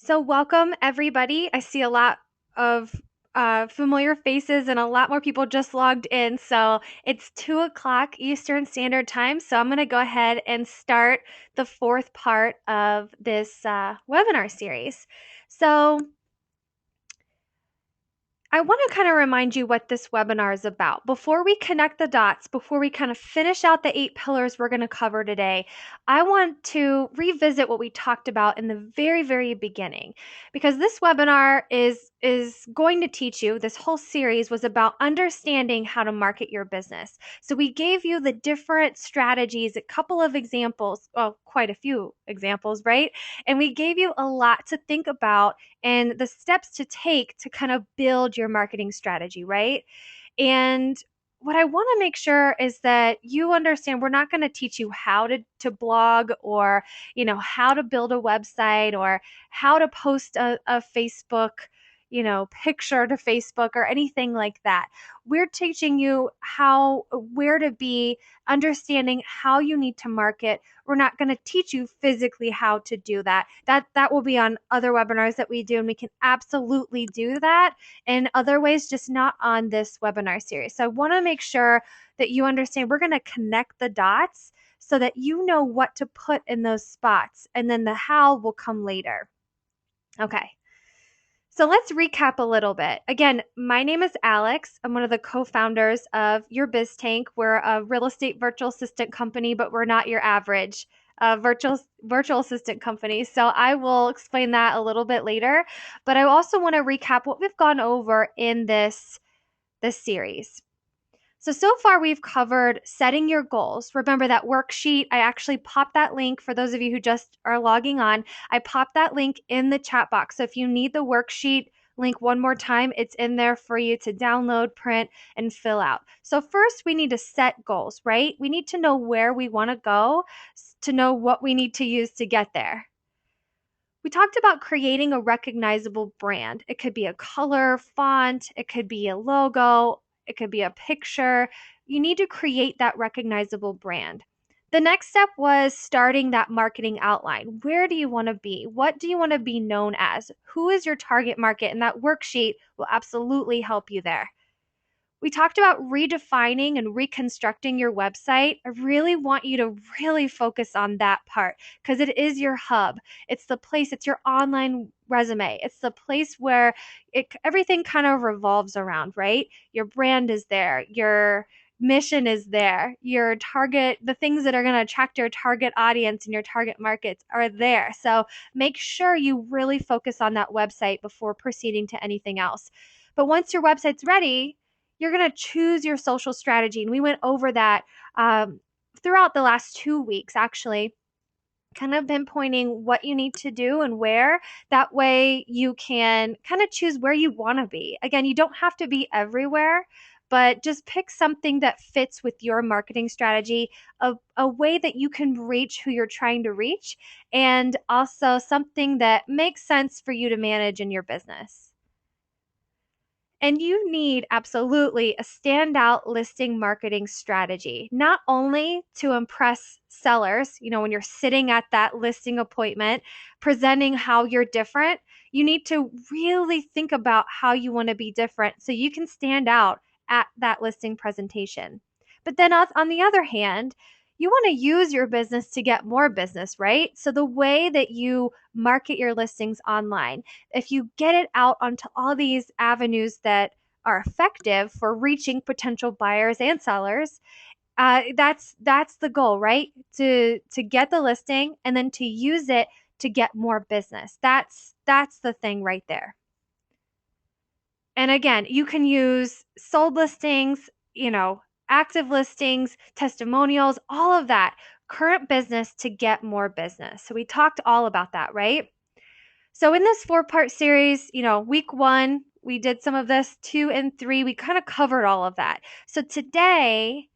So, welcome everybody. I see a lot of familiar faces and a lot more people just logged in. So, it's 2 o'clock Eastern Standard Time. So, I'm going to go ahead and start the fourth part of this webinar series. So, I want to kind of remind you what this webinar is about. Before we connect the dots, before we kind of finish out the 8 pillars we're going to cover today, I want to revisit what we talked about in the very, very beginning. Because this webinar is going to teach you, this whole series was about understanding how to market your business. So we gave you the different strategies, a couple of examples, well, quite a few examples, right? And we gave you a lot to think about and the steps to take to kind of build your marketing strategy, right? And what I want to make sure is that you understand we're not going to teach you how to blog or, how to build a website or how to post a Facebook, picture to Facebook or anything like that. We're teaching you where to be, understanding how you need to market. We're not going to teach you physically how to do that. That will be on other webinars that we do, and we can absolutely do that in other ways, just not on this webinar series. So I want to make sure that you understand we're going to connect the dots so that you know what to put in those spots, and then the how will come later. Okay. So let's recap a little bit. Again, my name is Alex. I'm one of the co-founders of Your Biz Tank. We're a real estate virtual assistant company, but we're not your average virtual assistant company. So I will explain that a little bit later. But I also want to recap what we've gone over in this series. So far we've covered setting your goals. Remember that worksheet, I actually popped that link for those of you who just are logging on. I popped that link in the chat box. So if you need the worksheet link one more time, it's in there for you to download, print, and fill out. So first we need to set goals, right? We need to know where we want to go to know what we need to use to get there. We talked about creating a recognizable brand. It could be a color, font, it could be a logo, it could be a picture. You need to create that recognizable brand. The next step was starting that marketing outline. Where do you want to be? What do you want to be known as? Who is your target market? And that worksheet will absolutely help you there. We talked about redefining and reconstructing your website. I really want you to really focus on that part because it is your hub. It's the place, it's your online resume. It's the place where everything kind of revolves around, right? Your brand is there. Your mission is there. Your target, the things that are going to attract your target audience and your target markets are there. So make sure you really focus on that website before proceeding to anything else. But once your website's ready, you're going to choose your social strategy. And we went over that throughout the last 2 weeks, actually, kind of pinpointing what you need to do and where. That way you can kind of choose where you want to be. Again, you don't have to be everywhere, but just pick something that fits with your marketing strategy, a way that you can reach who you're trying to reach, and also something that makes sense for you to manage in your business. And you need absolutely a standout listing marketing strategy, not only to impress sellers, when you're sitting at that listing appointment, presenting how you're different, you need to really think about how you want to be different so you can stand out at that listing presentation. But then on the other hand, you want to use your business to get more business, right? So the way that you market your listings online, if you get it out onto all these avenues that are effective for reaching potential buyers and sellers, that's the goal, right? To get the listing and then to use it to get more business. That's the thing right there. And again, you can use sold listings, active listings, testimonials, all of that, current business to get more business. So we talked all about that, right? So in this 4-part series, week 1, we did some of this, 2 and 3, we kind of covered all of that. So today,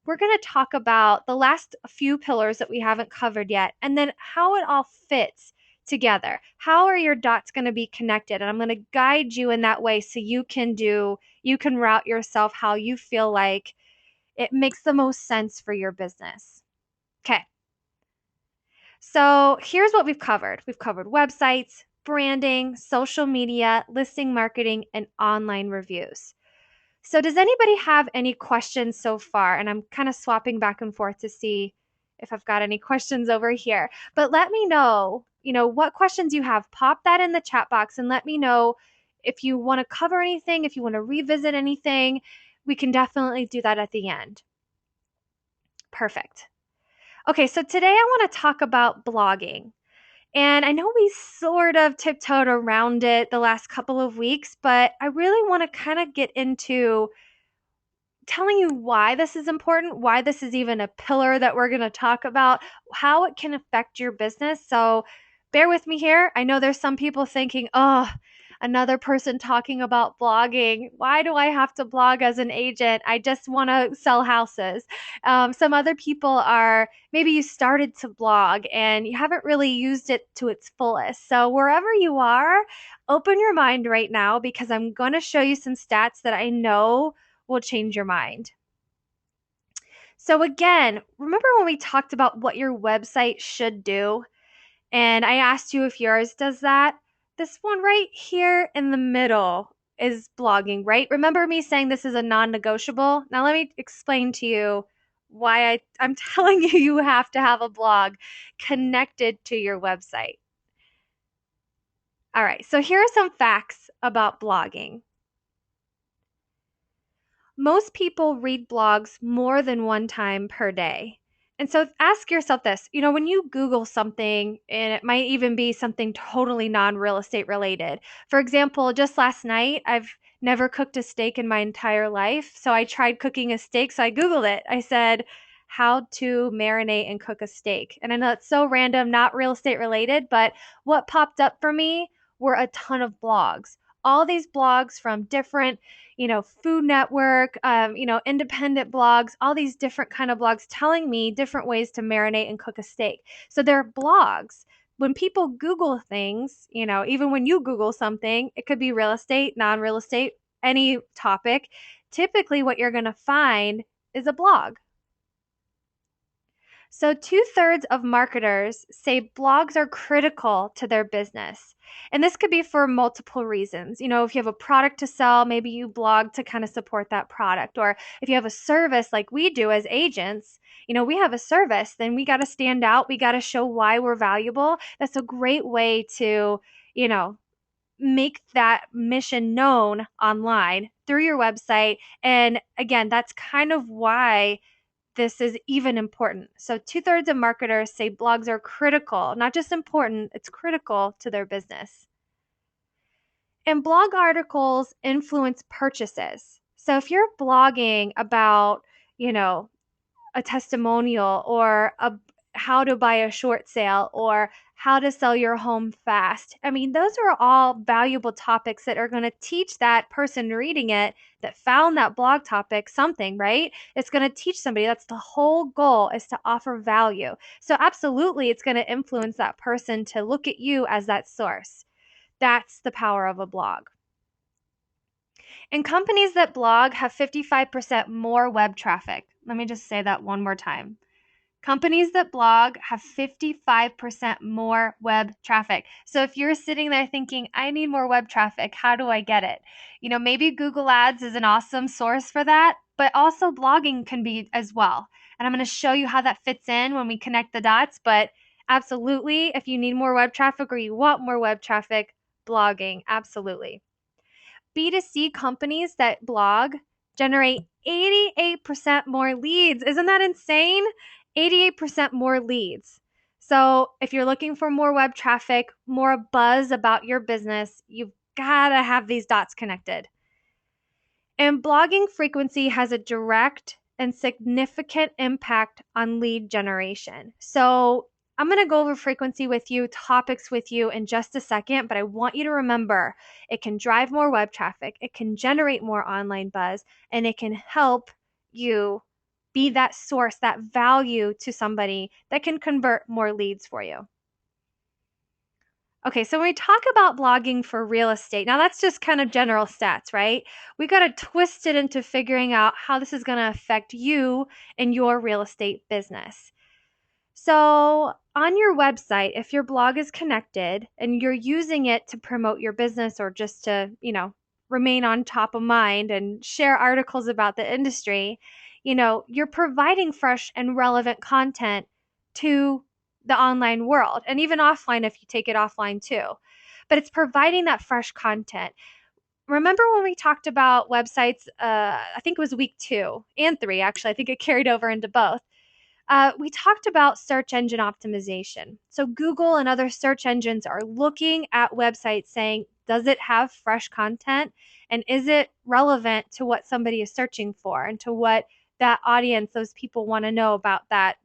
we're going to talk about the last few pillars that we haven't covered yet, and then how it all fits together. How are your dots going to be connected? And I'm going to guide you in that way so you can route yourself how you feel like it makes the most sense for your business. Okay. So here's what we've covered. We've covered websites, branding, social media, listing marketing, and online reviews. So, does anybody have any questions so far? And I'm kind of swapping back and forth to see if I've got any questions over here. But let me know, what questions you have. Pop that in the chat box and let me know if you want to cover anything, if you want to revisit anything. We can definitely do that at the end. Perfect. Okay, so today I want to talk about blogging. And I know we sort of tiptoed around it the last couple of weeks, but I really want to kind of get into telling you why this is important, why this is even a pillar that we're going to talk about, how it can affect your business. So bear with me here. I know there's some people thinking, oh, another person talking about blogging. Why do I have to blog as an agent? I just want to sell houses. Some other people are, maybe you started to blog and you haven't really used it to its fullest. So wherever you are, open your mind right now because I'm going to show you some stats that I know will change your mind. So, again, remember when we talked about what your website should do? And I asked you if yours does that? This one right here in the middle is blogging, right? Remember me saying this is a non negotiable? Now, let me explain to you why I'm telling you you have to have a blog connected to your website. All right, so here are some facts about blogging. Most people read blogs more than one time per day. And so ask yourself this, when you Google something, and it might even be something totally non real estate related. For example, just last night, I've never cooked a steak in my entire life. So I tried cooking a steak. So I Googled it. I said, how to marinate and cook a steak. And I know it's so random, not real estate related, but what popped up for me were a ton of blogs. All these blogs from different Food Network, independent blogs, all these different kind of blogs telling me different ways to marinate and cook a steak. So they're blogs. When people Google things, even when you Google something, it could be real estate, non-real estate, any topic. Typically what you're going to find is a blog. So, 2/3 of marketers say blogs are critical to their business. And this could be for multiple reasons. If you have a product to sell, maybe you blog to kind of support that product. Or if you have a service like we do as agents, we have a service, then we got to stand out. We got to show why we're valuable. That's a great way to, make that mission known online through your website. And again, that's kind of why this is even important. So 2/3 of marketers say blogs are critical, not just important, it's critical to their business. And blog articles influence purchases. So if you're blogging about, a testimonial or how to buy a short sale or how to sell your home fast. I mean, those are all valuable topics that are going to teach that person reading it that found that blog topic something, right? It's going to teach somebody. That's the whole goal, is to offer value. So absolutely, it's going to influence that person to look at you as that source. That's the power of a blog. And companies that blog have 55% more web traffic. Let me just say that one more time. Companies that blog have 55% more web traffic. So if you're sitting there thinking, I need more web traffic, how do I get it? Maybe Google Ads is an awesome source for that, but also blogging can be as well. And I'm going to show you how that fits in when we connect the dots. But absolutely, if you need more web traffic or you want more web traffic, blogging, absolutely. B2C companies that blog generate 88% more leads. Isn't that insane? 88% more leads. So if you're looking for more web traffic, more buzz about your business, you've got to have these dots connected. And blogging frequency has a direct and significant impact on lead generation. So I'm going to go over frequency with you, topics with you in just a second, but I want you to remember it can drive more web traffic, it can generate more online buzz, and it can help you be that source, that value to somebody that can convert more leads for you. Okay, so when we talk about blogging for real estate, now that's just kind of general stats, right? We got to twist it into figuring out how this is going to affect you and your real estate business. So, on your website, if your blog is connected and you're using it to promote your business or just to, remain on top of mind and share articles about the industry, you're providing fresh and relevant content to the online world and even offline if you take it offline too. But it's providing that fresh content. Remember when we talked about websites? I think it was week 2 and 3, actually. I think it carried over into both. We talked about search engine optimization. So, Google and other search engines are looking at websites saying, does it have fresh content? And is it relevant to what somebody is searching for and to what that audience, those people want to know about that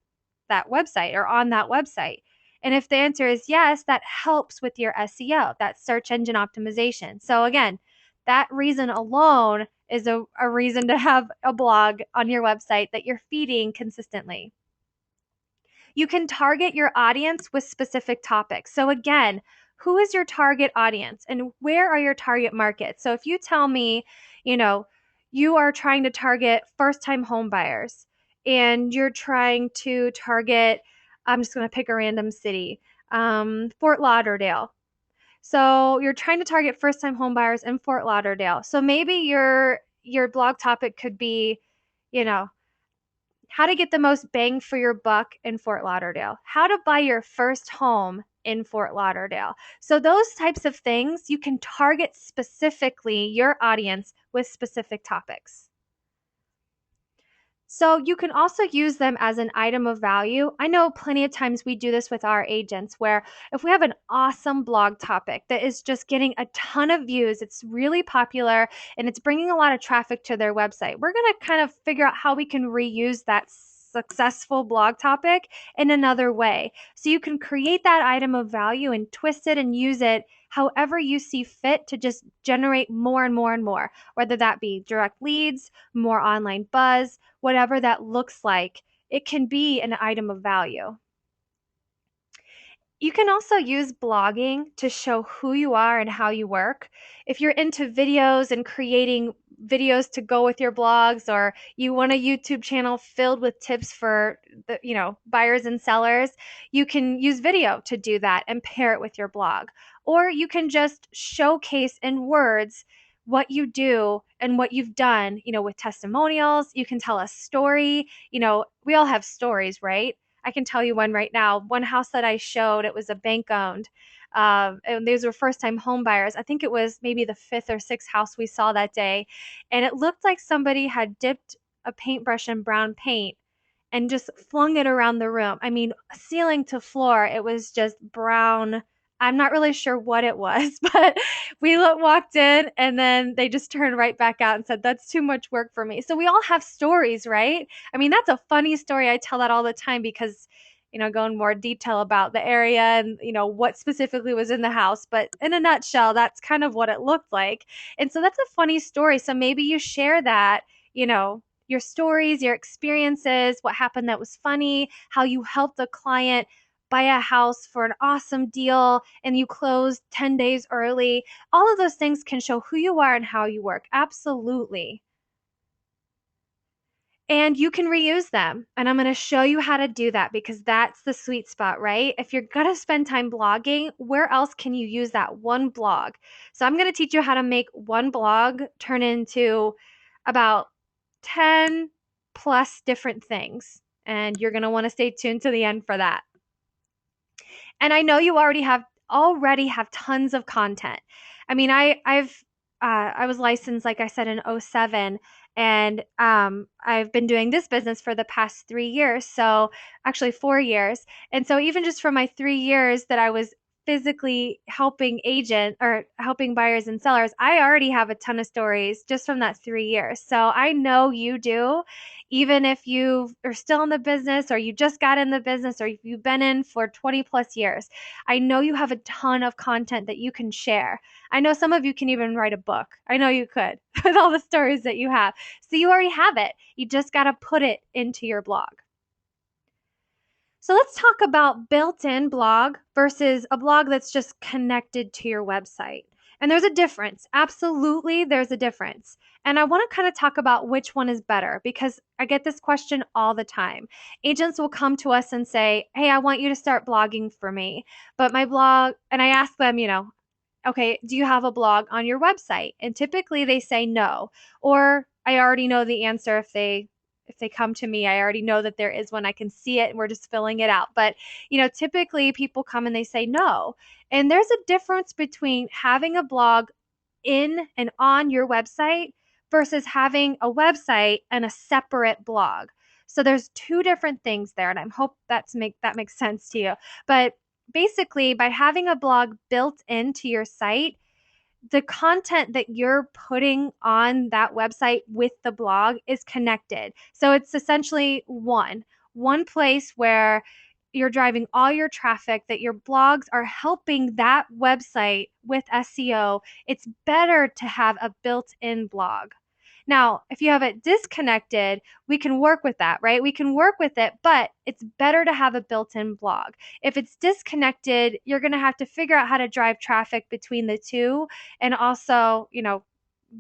website or on that website? And if the answer is yes, that helps with your SEO, that search engine optimization. So, again, that reason alone is a reason to have a blog on your website that you're feeding consistently. You can target your audience with specific topics. So, again, who is your target audience and where are your target markets? So, if you tell me, you know, you are trying to target first time home buyers and you're trying to target, I'm just going to pick a random city, Fort Lauderdale. So, you're trying to target first time home buyers in Fort Lauderdale. So, maybe your blog topic could be, you know, how to get the most bang for your buck in Fort Lauderdale, how to buy your first home in Fort Lauderdale. So, those types of things, you can target specifically your audience with specific topics. So you can also use them as an item of value. I know plenty of times we do this with our agents where if we have an awesome blog topic that is just getting a ton of views, it's really popular and it's bringing a lot of traffic to their website, we're going to kind of figure out how we can reuse that successful blog topic in another way. So you can create that item of value and twist it and use it however you see fit to just generate more and more and more, whether that be direct leads, more online buzz, whatever that looks like, it can be an item of value. You can also use blogging to show who you are and how you work. If you're into videos and creating videos to go with your blogs, or you want a YouTube channel filled with tips for the, buyers and sellers, you can use video to do that and pair it with your blog. Or you can just showcase in words what you do and what you've done, with testimonials. You can tell a story. We all have stories, right? I can tell you one right now. One house that I showed, it was a bank owned. And these were first time home buyers. I think it was maybe the fifth or sixth house we saw that day. And it looked like somebody had dipped a paintbrush in brown paint and just flung it around the room. I mean, ceiling to floor, it was just brown. I'm not really sure what it was, but we walked in and then they just turned right back out and said, that's too much work for me. So we all have stories, right? I mean, that's a funny story. I tell that all the time because, go in more detail about the area and, what specifically was in the house. But in a nutshell, that's kind of what it looked like. And so that's a funny story. So maybe you share that, your stories, your experiences, what happened that was funny, how you helped a client buy a house for an awesome deal and you closed 10 days early. All of those things can show who you are and how you work. Absolutely. And you can reuse them. And I'm going to show you how to do that because that's the sweet spot, right? If you're going to spend time blogging, where else can you use that one blog? So I'm going to teach you how to make one blog turn into about 10 plus different things. And you're going to want to stay tuned to the end for that. And I know you already have tons of content. I mean, I was licensed, like I said, in '07, and I've been doing this business for the past 3 years. So actually 4 years. And so even just from my 3 years that I was physically helping buyers and sellers, I already have a ton of stories just from that 3 years. So I know you do, even if you are still in the business or you just got in the business or you've been in for 20 plus years. I know you have a ton of content that you can share. I know some of you can even write a book. I know you could with all the stories that you have. So you already have it. You just got to put it into your blog. So let's talk about built-in blog versus a blog that's just connected to your website. And there's a difference. Absolutely, there's a difference. And I want to kind of talk about which one is better because I get this question all the time. Agents will come to us and say, "Hey, I want you to start blogging for me." But my blog, and I ask them, "Okay, do you have a blog on your website?" And typically they say no, or I already know the answer if they come to me. I already know that there is one. I can see it and we're just filling it out. But, typically people come and they say no. And there's a difference between having a blog in and on your website versus having a website and a separate blog. So there's two different things there, and I hope that makes sense to you. But basically, by having a blog built into your site, the content that you're putting on that website with the blog is connected. So it's essentially one place where you're driving all your traffic, that your blogs are helping that website with SEO. It's better to have a built-in blog. Now, if you have it disconnected, we can work with that, right? We can work with it, but it's better to have a built-in blog. If it's disconnected, you're going to have to figure out how to drive traffic between the two and also,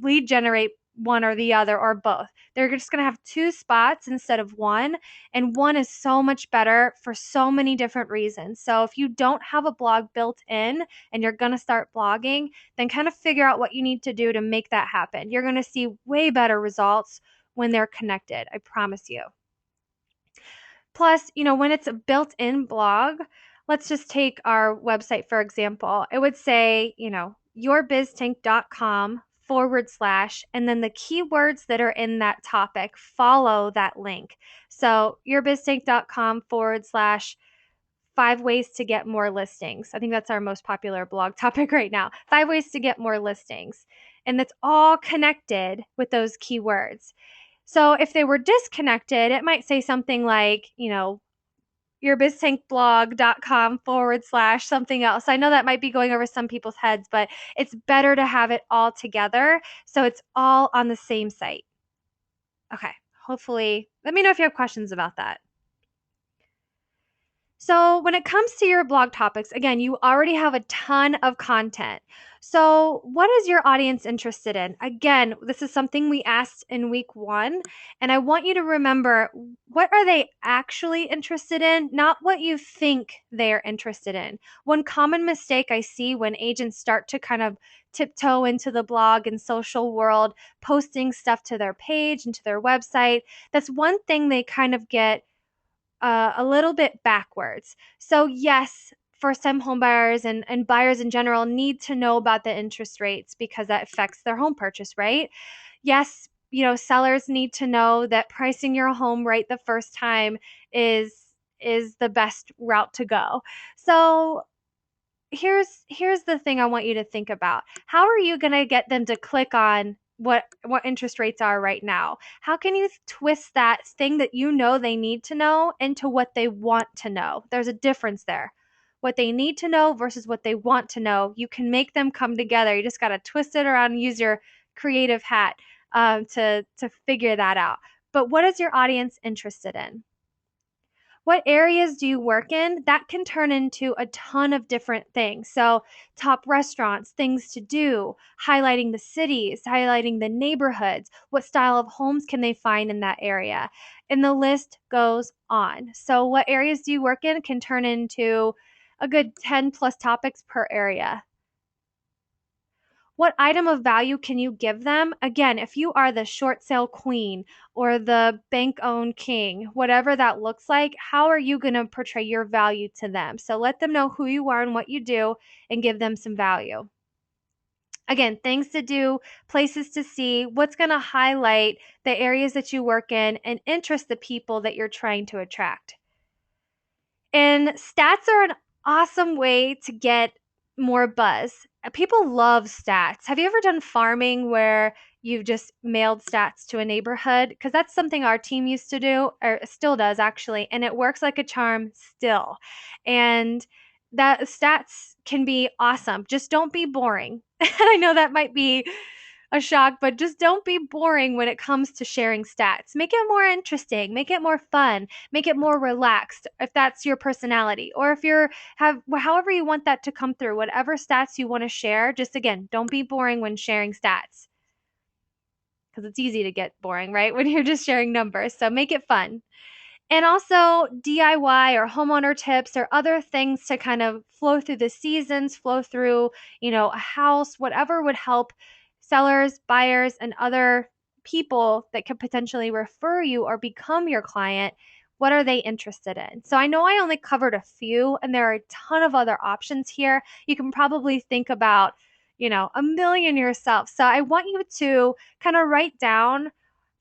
lead generate one or the other or both. They're just going to have two spots instead of one, and one is so much better for so many different reasons. So if you don't have a blog built in and you're going to start blogging, then kind of figure out what you need to do to make that happen. You're going to see way better results when they're connected, I promise you. Plus, when it's a built-in blog, let's just take our website for example. It would say, yourbiztank.com/, and then the keywords that are in that topic follow that link. So yourbiztank.com/5 ways to get more listings. I think that's our most popular blog topic right now. 5 ways to get more listings. And that's all connected with those keywords. So if they were disconnected, it might say something like, yourbiztankblog.com/ something else. I know that might be going over some people's heads, but it's better to have it all together so it's all on the same site. Okay, hopefully, let me know if you have questions about that. So, when it comes to your blog topics, again, you already have a ton of content. So, what is your audience interested in? Again, this is something we asked in week 1, and I want you to remember, what are they actually interested in, not what you think they're interested in. One common mistake I see when agents start to kind of tiptoe into the blog and social world, posting stuff to their page and to their website, that's one thing they kind of get a little bit backwards. So yes, first-time home buyers and buyers in general need to know about the interest rates because that affects their home purchase, right? Yes, sellers need to know that pricing your home right the first time is the best route to go. So here's the thing I want you to think about. How are you going to get them to click on what interest rates are right now? How can you twist that thing that they need to know into what they want to know? There's a difference there. What they need to know versus what they want to know. You can make them come together. You just got to twist it around and use your creative hat to figure that out. But what is your audience interested in? What areas do you work in? That can turn into a ton of different things. So, top restaurants, things to do, highlighting the cities, highlighting the neighborhoods, what style of homes can they find in that area? And the list goes on. So, what areas do you work in can turn into a good 10 plus topics per area. What item of value can you give them? Again, if you are the short sale queen or the bank owned king, whatever that looks like, how are you going to portray your value to them? So let them know who you are and what you do and give them some value. Again, things to do, places to see, what's going to highlight the areas that you work in and interest the people that you're trying to attract. And stats are an awesome way to get more buzz. People love stats. Have you ever done farming where you've just mailed stats to a neighborhood? Because that's something our team used to do, or still does actually, and it works like a charm still. And that stats can be awesome. Just don't be boring. And I know that might be a shock, but just don't be boring when it comes to sharing stats. Make it more interesting, make it more fun, make it more relaxed if that's your personality. Or if you're have however you want that to come through, whatever stats you want to share, just again, don't be boring when sharing stats. Because it's easy to get boring, right? When you're just sharing numbers. So make it fun. And also DIY or homeowner tips or other things to kind of flow through the seasons, flow through, a house, whatever would help sellers, buyers, and other people that could potentially refer you or become your client. What are they interested in? So I know I only covered a few, and there are a ton of other options here. You can probably think about, a million yourself. So I want you to kind of write down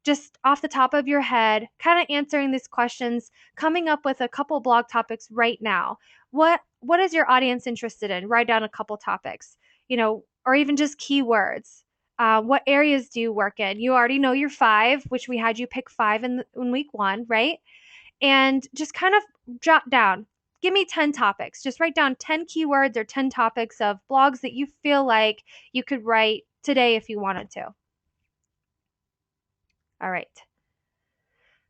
just off the top of your head, kind of answering these questions, coming up with a couple blog topics right now. What is your audience interested in? Write down a couple topics, or even just keywords. What areas do you work in? You already know your 5, which we had you pick 5 in week 1, right? And just kind of jot down. Give me 10 topics. Just write down 10 keywords or 10 topics of blogs that you feel like you could write today if you wanted to. All right.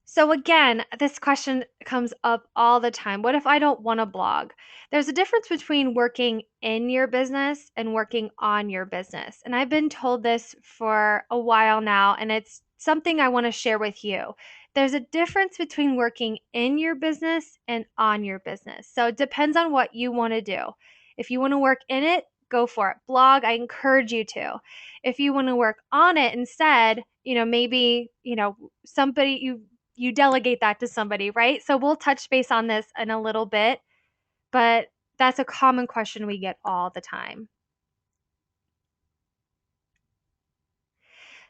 So again, this question comes up all the time. What if I don't want to blog? There's a difference between working in your business and working on your business. And I've been told this for a while now, and it's something I want to share with you. There's a difference between working in your business and on your business. So it depends on what you want to do. If you want to work in it, go for it. Blog, I encourage you to. If you want to work on it instead, maybe, somebody you delegate that to somebody, right? So we'll touch base on this in a little bit, but that's a common question we get all the time.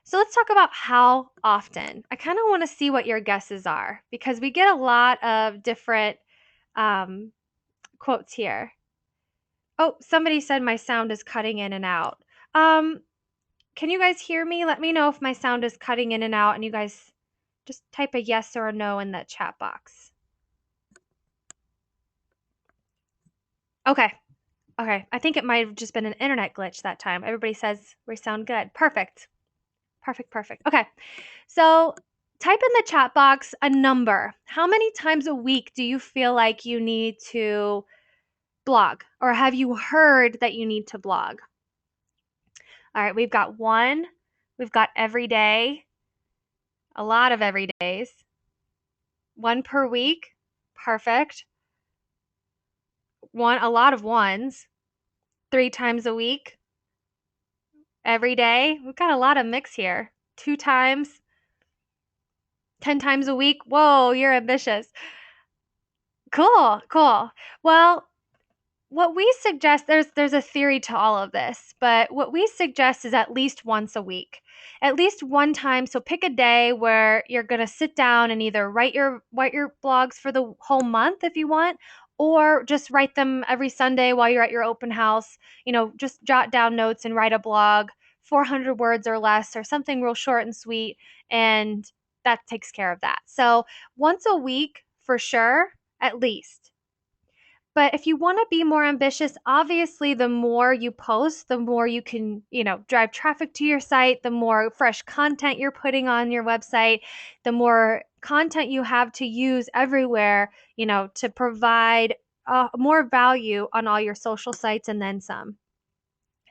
So let's talk about how often. I kind of want to see what your guesses are because we get a lot of different quotes here. Oh, somebody said my sound is cutting in and out. Can you guys hear me? Let me know if my sound is cutting in and out, and you guys just type a yes or a no in the chat box. Okay. Okay. I think it might have just been an internet glitch that time. Everybody says we sound good. Perfect. Perfect. Perfect. Okay. So type in the chat box a number. How many times a week do you feel like you need to blog? Or have you heard that you need to blog? All right. We've got 1. We've got every day. A lot of every days. 1 per week. Perfect. A lot of 1s. 3 times a week. Every day. We've got a lot of mix here. 2 times. 10 times a week. Whoa, you're ambitious. Cool, cool. Well, what we suggest, there's a theory to all of this, but what we suggest is at least once a week. At least one time. So pick a day where you're going to sit down and either write your blogs for the whole month if you want, or just write them every Sunday while you're at your open house. Just jot down notes and write a blog, 400 words or less, or something real short and sweet, and that takes care of that. So once a week for sure, at least. But if you want to be more ambitious, obviously the more you post, the more you can, drive traffic to your site, the more fresh content you're putting on your website, the more content you have to use everywhere, to provide more value on all your social sites and then some.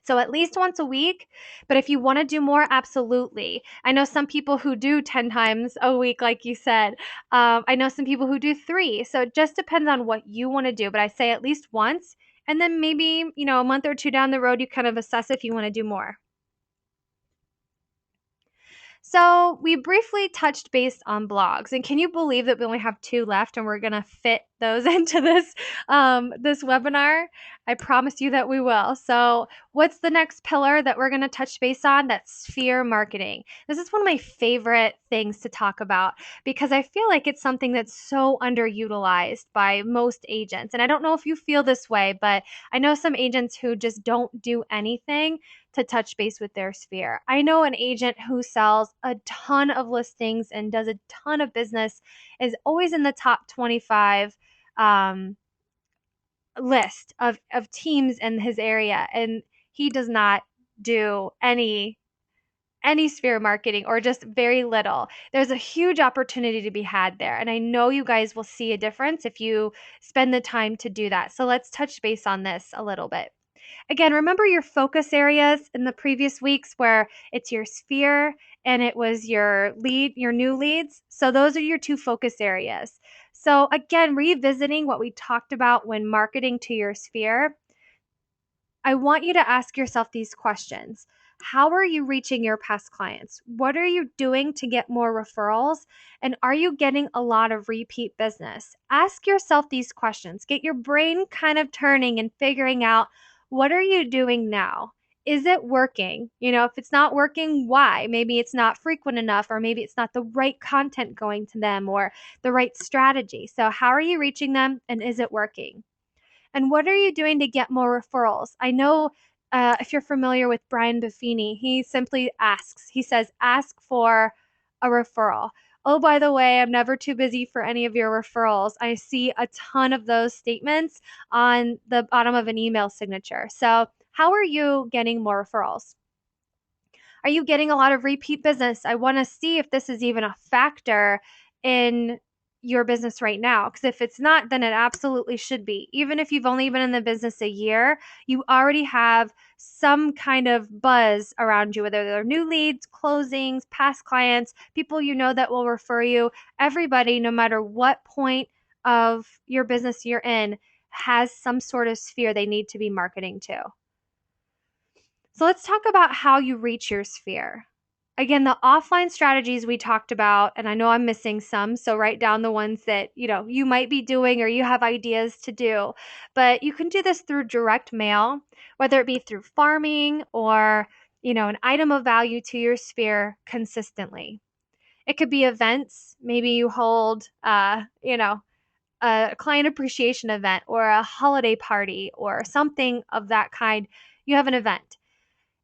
So at least once a week. But if you want to do more, absolutely. I know some people who do 10 times a week, like you said. I know some people who do 3. So it just depends on what you want to do. But I say at least once. And then maybe, a month or 2 down the road, you kind of assess if you want to do more. So we briefly touched base on blogs, and can you believe that we only have 2 left, and we're gonna fit those into this webinar? I promise you that we will. So what's the next pillar that we're gonna touch base on? That's sphere marketing. This is one of my favorite things to talk about because I feel like it's something that's so underutilized by most agents. And I don't know if you feel this way, but I know some agents who just don't do anything to touch base with their sphere. I know an agent who sells a ton of listings and does a ton of business, is always in the top 25 list of teams in his area, and he does not do any any sphere marketing or just very little, there's a huge opportunity to be had there. And I know you guys will see a difference if you spend the time to do that. So let's touch base on this a little bit. Again, remember your focus areas in the previous weeks where it's your sphere and it was your new leads. So those are your two focus areas. So again, revisiting what we talked about when marketing to your sphere, I want you to ask yourself these questions. How are you reaching your past clients? What are you doing to get more referrals? And are you getting a lot of repeat business? Ask yourself these questions. Get your brain kind of turning and figuring out, what are you doing now? Is it working? If it's not working, why? Maybe it's not frequent enough, or maybe it's not the right content going to them or the right strategy. So, how are you reaching them, and is it working? And what are you doing to get more referrals? I know, if you're familiar with Brian Buffini, he simply asks, he says, ask for a referral. Oh, by the way, I'm never too busy for any of your referrals. I see a ton of those statements on the bottom of an email signature. So, how are you getting more referrals? Are you getting a lot of repeat business? I want to see if this is even a factor in your business right now. Because if it's not, then it absolutely should be. Even if you've only been in the business a year, you already have some kind of buzz around you, whether they're new leads, closings, past clients, people you know that will refer you. Everybody, no matter what point of your business you're in, has some sort of sphere they need to be marketing to. So let's talk about how you reach your sphere. Again, the offline strategies we talked about, and I know I'm missing some, so write down the ones that, you might be doing or you have ideas to do. But you can do this through direct mail, whether it be through farming or, an item of value to your sphere consistently. It could be events. Maybe you hold, a client appreciation event or a holiday party or something of that kind. You have an event.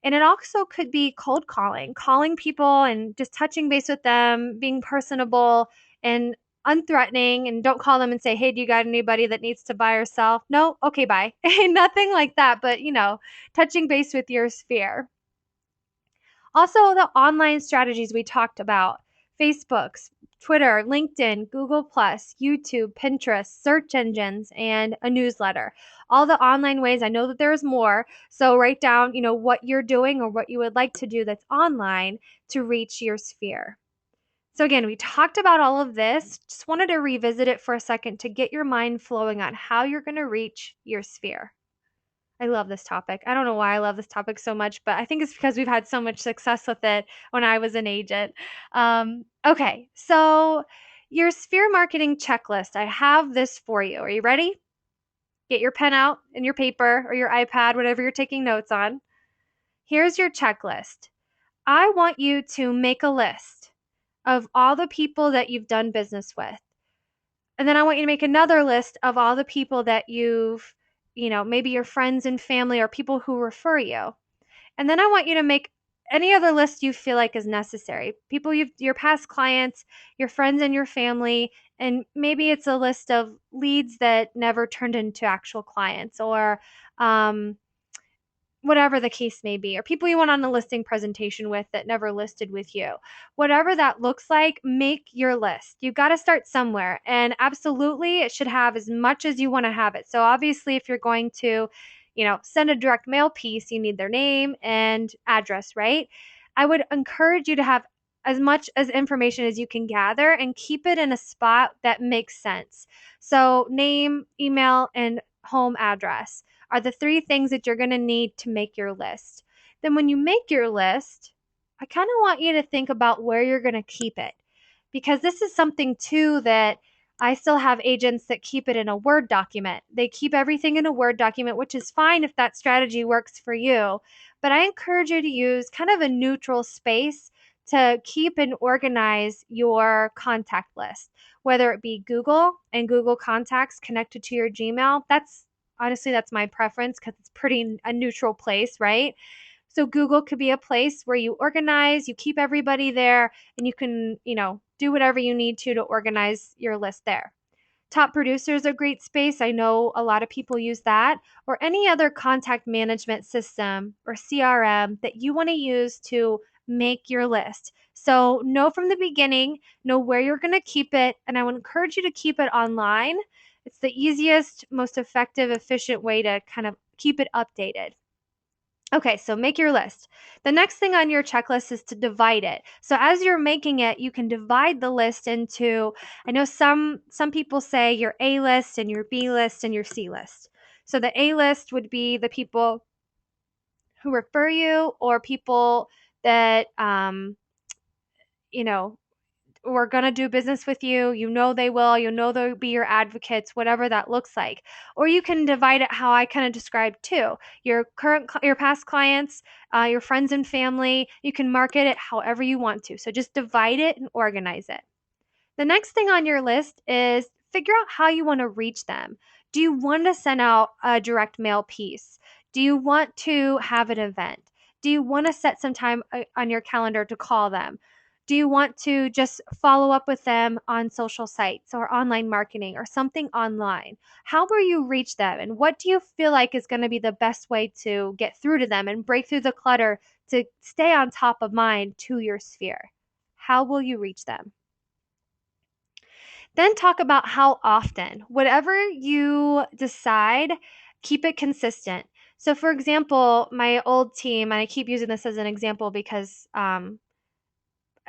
And it also could be cold calling people and just touching base with them, being personable and unthreatening, and don't call them and say, "Hey, do you got anybody that needs to buy or sell?" No? Okay, bye. Nothing like that, but touching base with your sphere. Also, the online strategies we talked about: Facebook's, Twitter, LinkedIn, Google+, YouTube, Pinterest, search engines, and a newsletter. All the online ways. I know that there's more. So write down, what you're doing or what you would like to do that's online to reach your sphere. So again, we talked about all of this. Just wanted to revisit it for a second to get your mind flowing on how you're going to reach your sphere. I love this topic. I don't know why I love this topic so much, but I think it's because we've had so much success with it when I was an agent. Okay, so your sphere marketing checklist. I have this for you. Are you ready? Get your pen out and your paper or your iPad, whatever you're taking notes on. Here's your checklist. I want you to make a list of all the people that you've done business with. And then I want you to make another list of all the people that you've, maybe your friends and family or people who refer you. And then I want you to make any other list you feel like is necessary. People your past clients, your friends and your family, and maybe it's a list of leads that never turned into actual clients, or whatever the case may be, or people you went on a listing presentation with that never listed with you. Whatever that looks like, make your list. You got to start somewhere, and absolutely it should have as much as you want to have it. So obviously, if you're going to, send a direct mail piece, you need their name and address, right? I would encourage you to have as much as information as you can gather and keep it in a spot that makes sense. So name, email, and home address are the three things that you're going to need to make your list. Then when you make your list, I kind of want you to think about where you're going to keep it, because this is something too that I still have agents that keep it in a Word document. They keep everything in a Word document, which is fine if that strategy works for you. But I encourage you to use kind of a neutral space to keep and organize your contact list, whether it be Google and Google Contacts connected to your Gmail. Honestly, that's my preference because it's pretty a neutral place, right? So Google could be a place where you organize, you keep everybody there, and you can, do whatever you need to organize your list there. Top Producer is a great space. I know a lot of people use that, or any other contact management system or CRM that you want to use to make your list. So know from the beginning, know where you're going to keep it, and I would encourage you to keep it online. It's the easiest, most effective, efficient way to kind of keep it updated. Okay, so make your list. The next thing on your checklist is to divide it. So as you're making it, you can divide the list into, I know some people say your A list and your B list and your C list. So the A list would be the people who refer you or people that you know, we're going to do business with you. You know they will. You know they'll be your advocates, whatever that looks like. Or you can divide it how I kind of described too. Your past clients, your friends and family. You can market it however you want to. So just divide it and organize it. The next thing on your list is figure out how you want to reach them. Do you want to send out a direct mail piece? Do you want to have an event? Do you want to set some time on your calendar to call them? Do you want to just follow up with them on social sites or online marketing or something online? How will you reach them? And what do you feel like is going to be the best way to get through to them and break through the clutter to stay on top of mind to your sphere? How will you reach them? Then talk about how often. Whatever you decide, keep it consistent. So, for example, my old team, and I keep using this as an example because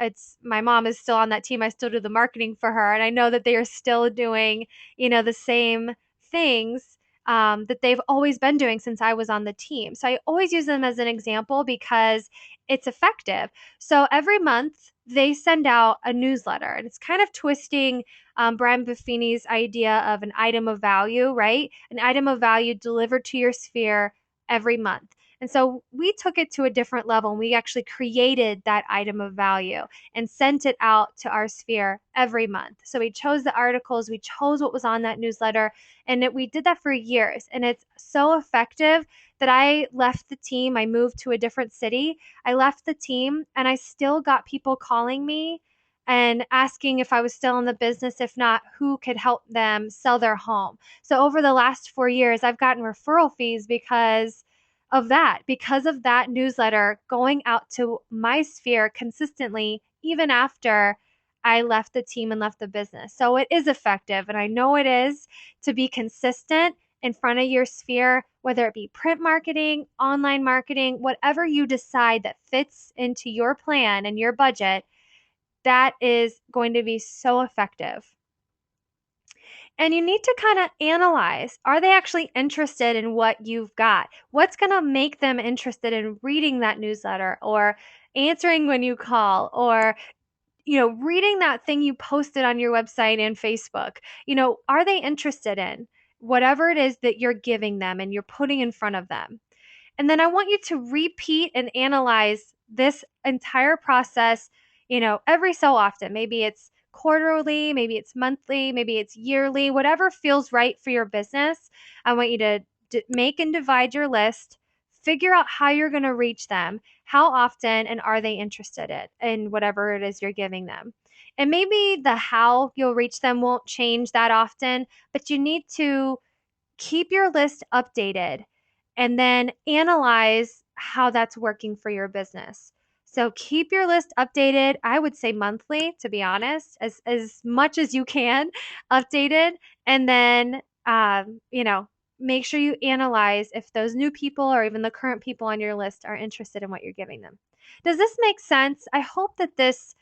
it's my mom is still on that team. I still do the marketing for her, and I know that they are still doing, the same things that they've always been doing since I was on the team. So I always use them as an example because it's effective. So every month they send out a newsletter, and it's kind of twisting Brian Buffini's idea of an item of value, right? An item of value delivered to your sphere every month. And so we took it to a different level and we actually created that item of value and sent it out to our sphere every month. So we chose the articles, we chose what was on that newsletter, and we did that for years. And it's so effective that I left the team. I moved to a different city. I left the team and I still got people calling me and asking if I was still in the business. If not, who could help them sell their home. So over the last 4 years, I've gotten referral fees because of that newsletter going out to my sphere consistently, even after I left the team and left the business. So it is effective. And I know it is to be consistent in front of your sphere, whether it be print marketing, online marketing, whatever you decide that fits into your plan and your budget, that is going to be so effective. And you need to kind of analyze, are they actually interested in what you've got? What's going to make them interested in reading that newsletter or answering when you call or reading that thing you posted on your website and Facebook? Are they interested in whatever it is that you're giving them and you're putting in front of them? And then I want you to repeat and analyze this entire process, every so often. Maybe it's quarterly, maybe it's monthly, maybe it's yearly, whatever feels right for your business. I want you to make and divide your list, figure out how you're going to reach them, how often, and are they interested in whatever it is you're giving them. And maybe the how you'll reach them won't change that often, but you need to keep your list updated and then analyze how that's working for your business. So keep your list updated. I would say monthly, to be honest, as much as you can, updated. And then, make sure you analyze if those new people or even the current people on your list are interested in what you're giving them. Does this make sense? I hope that this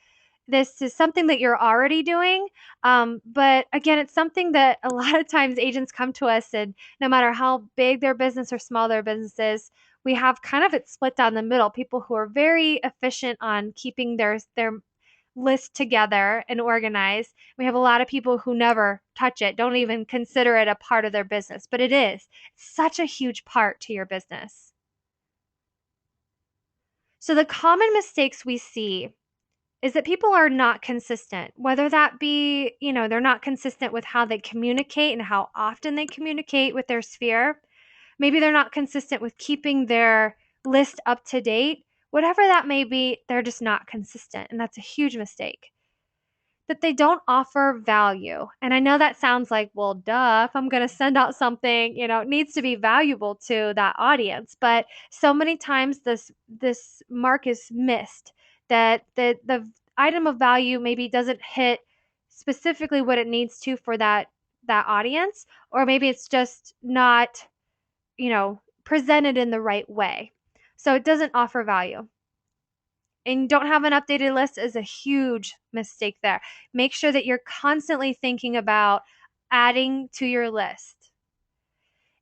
is something that you're already doing. But again, it's something that a lot of times agents come to us, and no matter how big their business or small their business is, we have kind of it split down the middle. People who are very efficient on keeping their list together and organized. We have a lot of people who never touch it, don't even consider it a part of their business, but it is. It's such a huge part to your business. So the common mistakes we see is that people are not consistent, whether that be, they're not consistent with how they communicate and how often they communicate with their sphere. Maybe they're not consistent with keeping their list up to date. Whatever that may be, they're just not consistent. And that's a huge mistake. That they don't offer value. And I know that sounds like, well, duh, if I'm going to send out something, it needs to be valuable to that audience. But so many times this mark is missed that the item of value maybe doesn't hit specifically what it needs to for that audience, or maybe it's just not, presented in the right way. So it doesn't offer value. And don't have an updated list is a huge mistake there. Make sure that you're constantly thinking about adding to your list.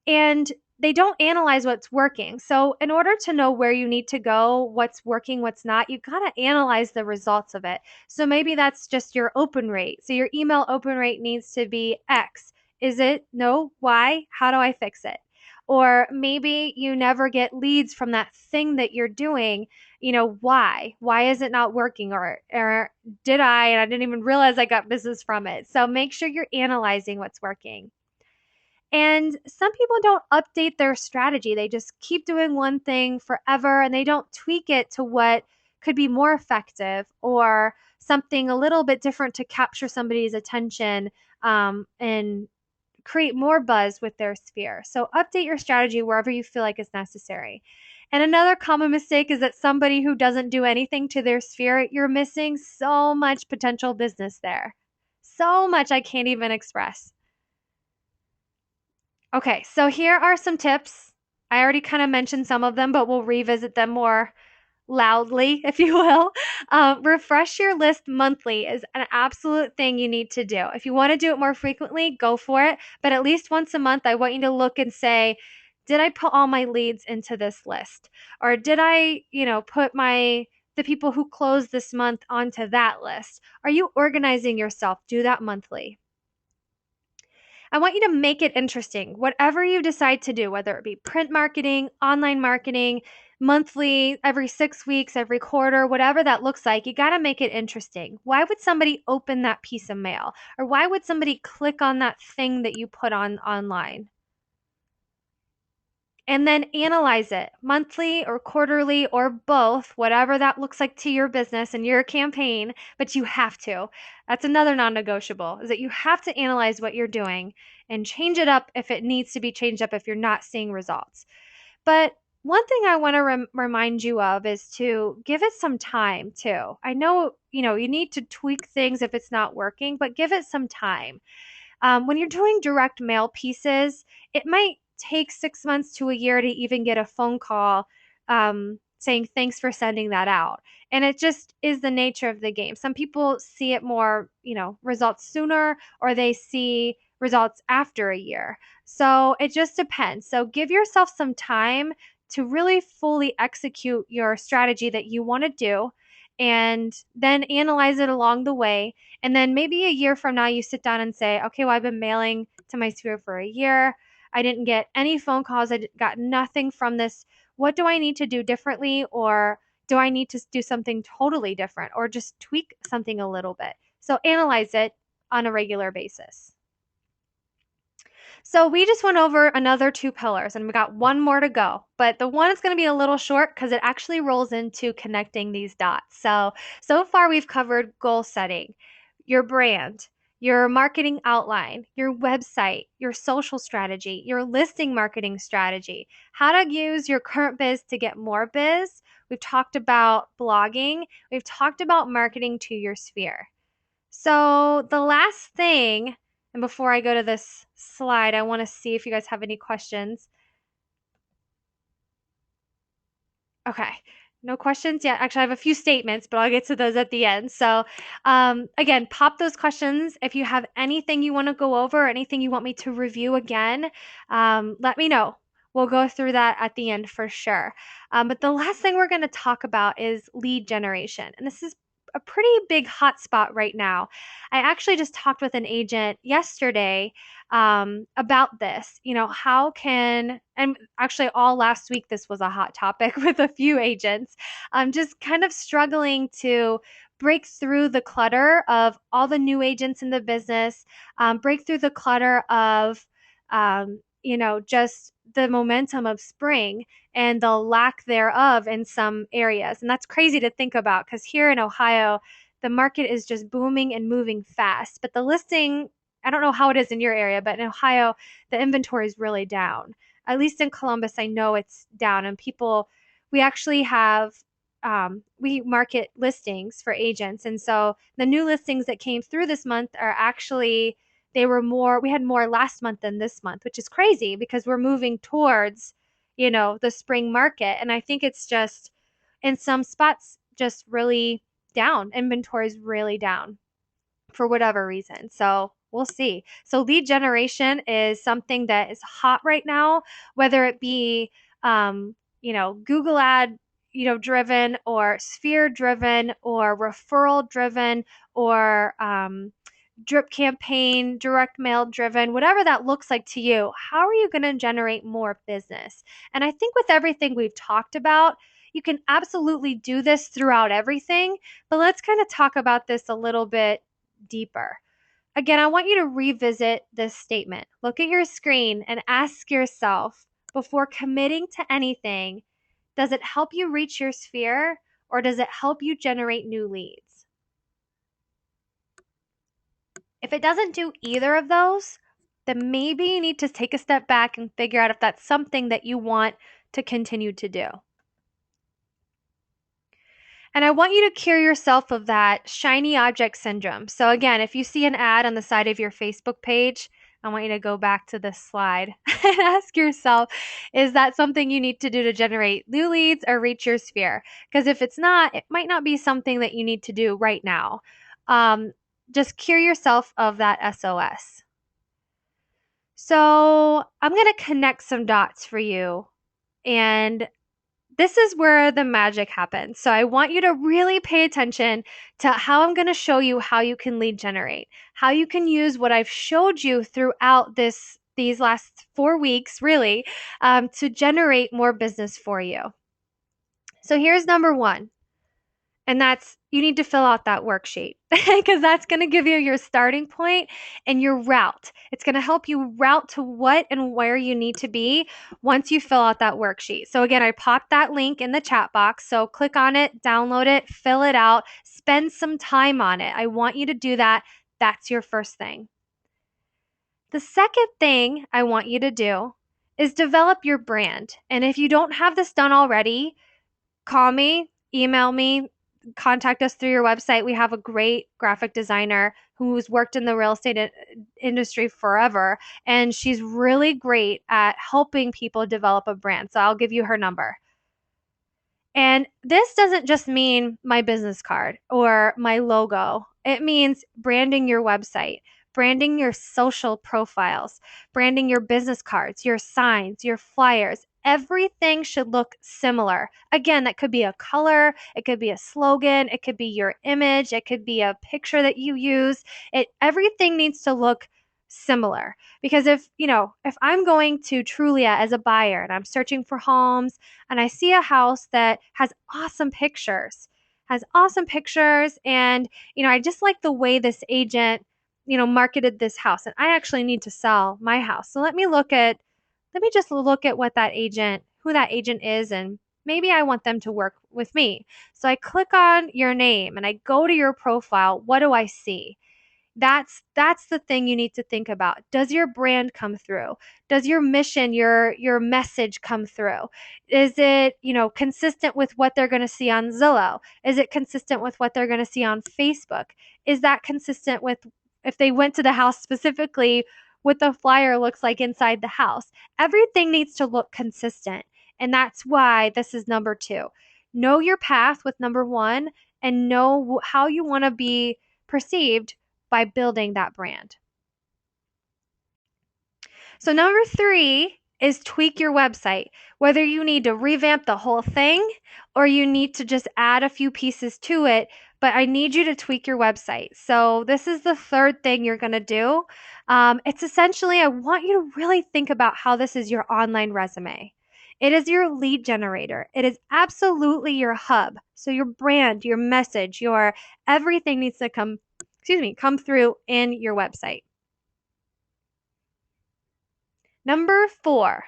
And they don't analyze what's working. So, in order to know where you need to go, what's working, what's not, you got to analyze the results of it. So, maybe that's just your open rate. So, your email open rate needs to be X. Is it? No. Why? How do I fix it? Or maybe you never get leads from that thing that you're doing. Why? Why is it not working? Or did I, and I didn't even realize I got business from it. So, make sure you're analyzing what's working. And some people don't update their strategy. They just keep doing one thing forever and they don't tweak it to what could be more effective or something a little bit different to capture somebody's attention, and create more buzz with their sphere. So update your strategy wherever you feel like it's necessary. And another common mistake is that somebody who doesn't do anything to their sphere, you're missing so much potential business there. So much I can't even express. Okay, so here are some tips. I already kind of mentioned some of them, but we'll revisit them more loudly, if you will. Refresh your list monthly is an absolute thing you need to do. If you want to do it more frequently, go for it. But at least once a month, I want you to look and say, did I put all my leads into this list? Or did I, put the people who closed this month onto that list? Are you organizing yourself? Do that monthly. I want you to make it interesting. Whatever you decide to do, whether it be print marketing, online marketing, monthly, every 6 weeks, every quarter, whatever that looks like, you got to make it interesting. Why would somebody open that piece of mail? Or why would somebody click on that thing that you put on online? And then analyze it monthly or quarterly or both, whatever that looks like to your business and your campaign, but you have to. That's another non-negotiable, is that you have to analyze what you're doing and change it up if it needs to be changed up if you're not seeing results. But one thing I want to remind you of is to give it some time too. I know, you need to tweak things if it's not working, but give it some time. When you're doing direct mail pieces, it might take 6 months to a year to even get a phone call, saying thanks for sending that out. And it just is the nature of the game. Some people see it more, results sooner, or they see results after a year. So it just depends. So give yourself some time to really fully execute your strategy that you want to do, and then analyze it along the way. And then maybe a year from now, you sit down and say, okay, well, I've been mailing to my sphere for a year. I didn't get any phone calls. I got nothing from this. What do I need to do differently? Or do I need to do something totally different or just tweak something a little bit? So analyze it on a regular basis. So we just went over another two pillars and we got one more to go. But the one is going to be a little short because it actually rolls into connecting these dots. So far we've covered goal setting, your brand, your marketing outline, your website, your social strategy, your listing marketing strategy, how to use your current biz to get more biz. We've talked about blogging. We've talked about marketing to your sphere. So the last thing, and before I go to this slide, I want to see if you guys have any questions. Okay. No questions yet. Actually, I have a few statements, but I'll get to those at the end. So, again, pop those questions. If you have anything you want to go over, or anything you want me to review again, let me know. We'll go through that at the end for sure. But the last thing we're going to talk about is lead generation. And this is a pretty big hot spot right now. I actually just talked with an agent yesterday, about this. How can, and actually all last week, this was a hot topic with a few agents. Just kind of struggling to break through the clutter of all the new agents in the business, break through the clutter of, just the momentum of spring and the lack thereof in some areas. And that's crazy to think about because here in Ohio, the market is just booming and moving fast. But the listing, I don't know how it is in your area, but in Ohio, the inventory is really down. At least in Columbus, I know it's down. And we actually have we market listings for agents. And so the new listings that came through this month are actually, we had more last month than this month, which is crazy because we're moving towards, the spring market. And I think it's just in some spots just really down. Inventory is really down for whatever reason. So we'll see. So lead generation is something that is hot right now, whether it be, Google ad, driven, or sphere driven, or referral driven, or drip campaign, direct mail driven, whatever that looks like to you. How are you going to generate more business? And I think with everything we've talked about, you can absolutely do this throughout everything, but let's kind of talk about this a little bit deeper. Again, I want you to revisit this statement. Look at your screen and ask yourself, before committing to anything, does it help you reach your sphere, or does it help you generate new leads? If it doesn't do either of those, then maybe you need to take a step back and figure out if that's something that you want to continue to do. And I want you to cure yourself of that shiny object syndrome. So again, if you see an ad on the side of your Facebook page, I want you to go back to this slide and ask yourself, is that something you need to do to generate new leads or reach your sphere? Because if it's not, it might not be something that you need to do right now. Just cure yourself of that SOS. So I'm going to connect some dots for you, and this is where the magic happens. So I want you to really pay attention to how I'm going to show you how you can lead generate, how you can use what I've showed you throughout these last 4 weeks, really, to generate more business for you. So here's number one. And that's, you need to fill out that worksheet because that's going to give you your starting point and your route. It's going to help you route to what and where you need to be once you fill out that worksheet. So again, I popped that link in the chat box. So click on it, download it, fill it out, spend some time on it. I want you to do that. That's your first thing. The second thing I want you to do is develop your brand. And if you don't have this done already, call me, email me, contact us through your website. We have a great graphic designer who's worked in the real estate industry forever, and she's really great at helping people develop a brand. So I'll give you her number. And this doesn't just mean my business card or my logo. It means branding your website, branding your social profiles, branding your business cards, your signs, your flyers. Everything should look similar. Again, that could be a color, it could be a slogan, it could be your image, it could be a picture that you use. Everything needs to look similar, because if I'm going to Trulia as a buyer and I'm searching for homes and I see a house that has awesome pictures, and I just like the way this agent marketed this house, and I actually need to sell my house. So let me just look at who that agent is, and maybe I want them to work with me. So I click on your name and I go to your profile. What do I see? That's the thing you need to think about. Does your brand come through? Does your mission, your message come through? Is it, consistent with what they're going to see on Zillow? Is it consistent with what they're going to see on Facebook? Is that consistent with, if they went to the house specifically, what the flyer looks like inside the house? Everything needs to look consistent. And that's why this is number 2. Know your path with number 1, and know how you want to be perceived by building that brand. So number 3 is tweak your website. Whether you need to revamp the whole thing or you need to just add a few pieces to it, but I need you to tweak your website. So this is the third thing you're going to do. It's essentially, I want you to really think about how this is your online resume. It is your lead generator. It is absolutely your hub. So your brand, your message, your everything needs to come through in your website. Number 4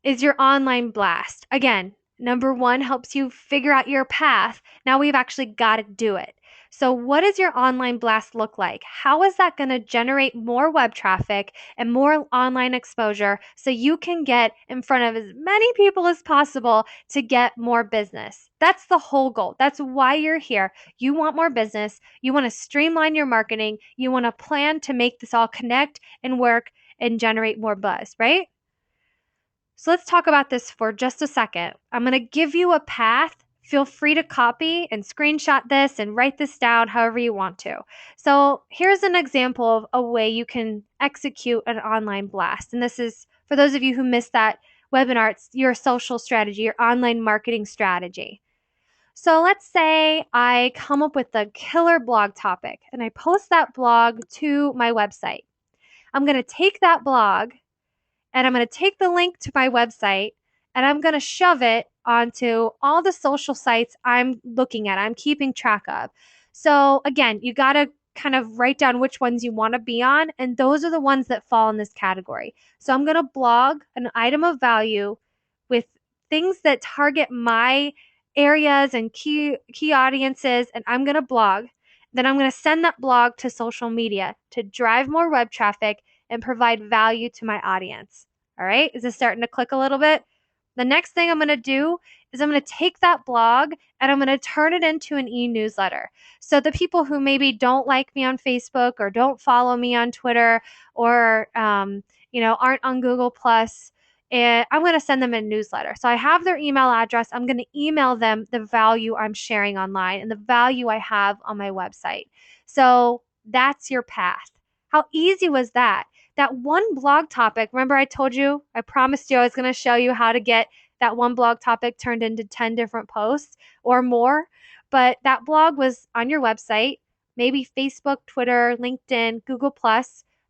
is your online blast. Again, number 1 helps you figure out your path. Now we've actually got to do it. So what does your online blast look like? How is that going to generate more web traffic and more online exposure so you can get in front of as many people as possible to get more business? That's the whole goal. That's why you're here. You want more business. You want to streamline your marketing. You want to plan to make this all connect and work and generate more buzz, right? So let's talk about this for just a second. I'm going to give you a path. Feel free to copy and screenshot this and write this down however you want to. So here's an example of a way you can execute an online blast. And this is for those of you who missed that webinar, it's your social strategy, your online marketing strategy. So let's say I come up with a killer blog topic and I post that blog to my website. I'm going to take that blog and I'm going to take the link to my website and I'm going to shove it onto all the social sites I'm looking at, I'm keeping track of. So again, you got to kind of write down which ones you want to be on, and those are the ones that fall in this category. So I'm going to blog an item of value with things that target my areas and key audiences, and I'm going to blog. Then I'm going to send that blog to social media to drive more web traffic and provide value to my audience. All right, is this starting to click a little bit? The next thing I'm going to do is I'm going to take that blog and I'm going to turn it into an e-newsletter. So the people who maybe don't like me on Facebook or don't follow me on Twitter or aren't on Google Plus, and I'm going to send them a newsletter. So I have their email address. I'm going to email them the value I'm sharing online and the value I have on my website. So that's your path. How easy was that? That one blog topic, remember I told you, I promised you I was going to show you how to get that one blog topic turned into 10 different posts or more. But that blog was on your website, maybe Facebook, Twitter, LinkedIn, Google+.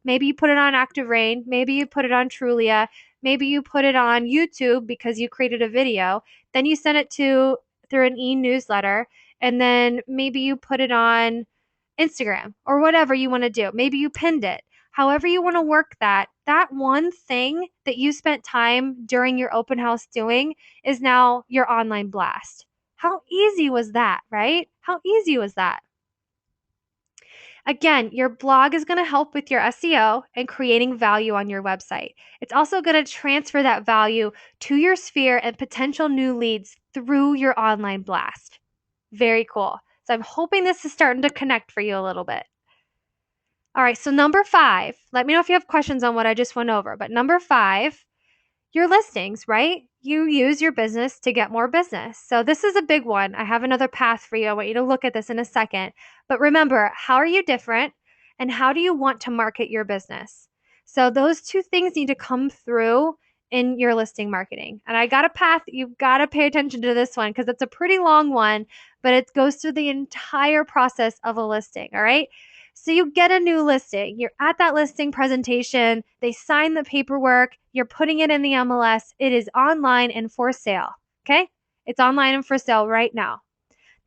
Maybe you put it on ActiveRain. Maybe you put it on Trulia. Maybe you put it on YouTube because you created a video. Then you sent it through an e-newsletter. And then maybe you put it on Instagram or whatever you want to do. Maybe you pinned it. However you want to work that one thing that you spent time during your open house doing is now your online blast. How easy was that, right? How easy was that? Again, your blog is going to help with your SEO and creating value on your website. It's also going to transfer that value to your sphere and potential new leads through your online blast. Very cool. So I'm hoping this is starting to connect for you a little bit. All right, so number 5, let me know if you have questions on what I just went over. But number 5, your listings, right? You use your business to get more business. So this is a big one. I have another path for you. I want you to look at this in a second. But remember, how are you different and how do you want to market your business? So those two things need to come through in your listing marketing. And I got a path. You've got to pay attention to this one because it's a pretty long one, but it goes through the entire process of a listing. All right. So you get a new listing. You're at that listing presentation. They sign the paperwork. You're putting it in the MLS. It is online and for sale. Okay? It's online and for sale right now.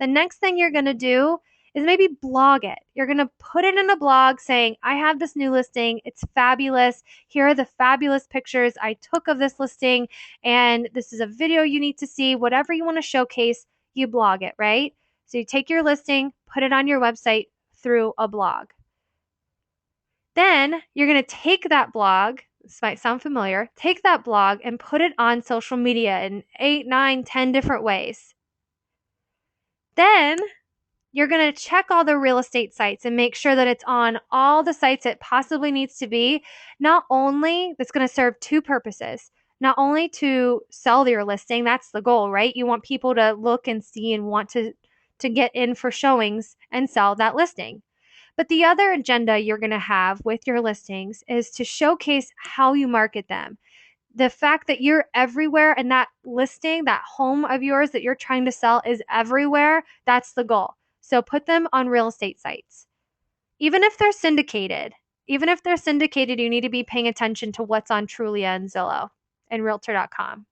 The next thing you're going to do is maybe blog it. You're going to put it in a blog saying, I have this new listing. It's fabulous. Here are the fabulous pictures I took of this listing. And this is a video you need to see. Whatever you want to showcase, you blog it, right? So you take your listing, put it on your website through a blog. Then you're going to take that blog, this might sound familiar, take that blog and put it on social media in 8, 9, 10 different ways. Then you're going to check all the real estate sites and make sure that it's on all the sites it possibly needs to be. Not only, that's going to serve two purposes. Not only to sell your listing, that's the goal, right? You want people to look and see and want to get in for showings and sell that listing. But the other agenda you're going to have with your listings is to showcase how you market them. The fact that you're everywhere and that listing, that home of yours that you're trying to sell is everywhere, that's the goal. So put them on real estate sites. Even if they're syndicated, you need to be paying attention to what's on Trulia and Zillow and Realtor.com.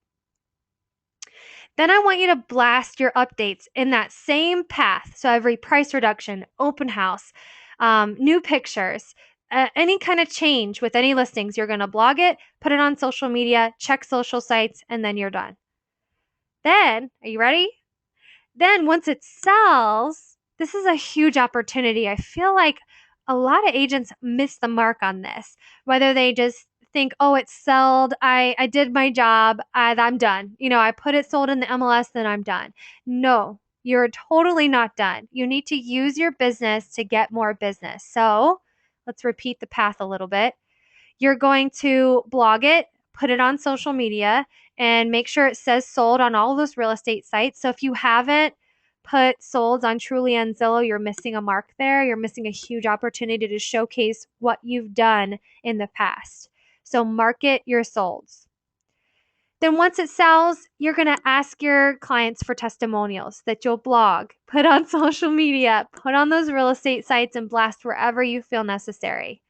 Then I want you to blast your updates in that same path. So every price reduction, open house, new pictures, any kind of change with any listings, you're going to blog it, put it on social media, check social sites, and then you're done. Then, are you ready? Then once it sells, This is a huge opportunity. I feel like a lot of agents miss the mark on this, whether they just think, oh, it's sold. I did my job. I'm done. I put it sold in the MLS, then I'm done. No, you're totally not done. You need to use your business to get more business. So let's repeat the path a little bit. You're going to blog it, put it on social media, and make sure it says sold on all of those real estate sites. So if you haven't put sold on Trulia and Zillow, you're missing a mark there. You're missing a huge opportunity to showcase what you've done in the past. So market your solds. Then once it sells, you're going to ask your clients for testimonials that you'll blog, put on social media, put on those real estate sites, and blast wherever you feel necessary.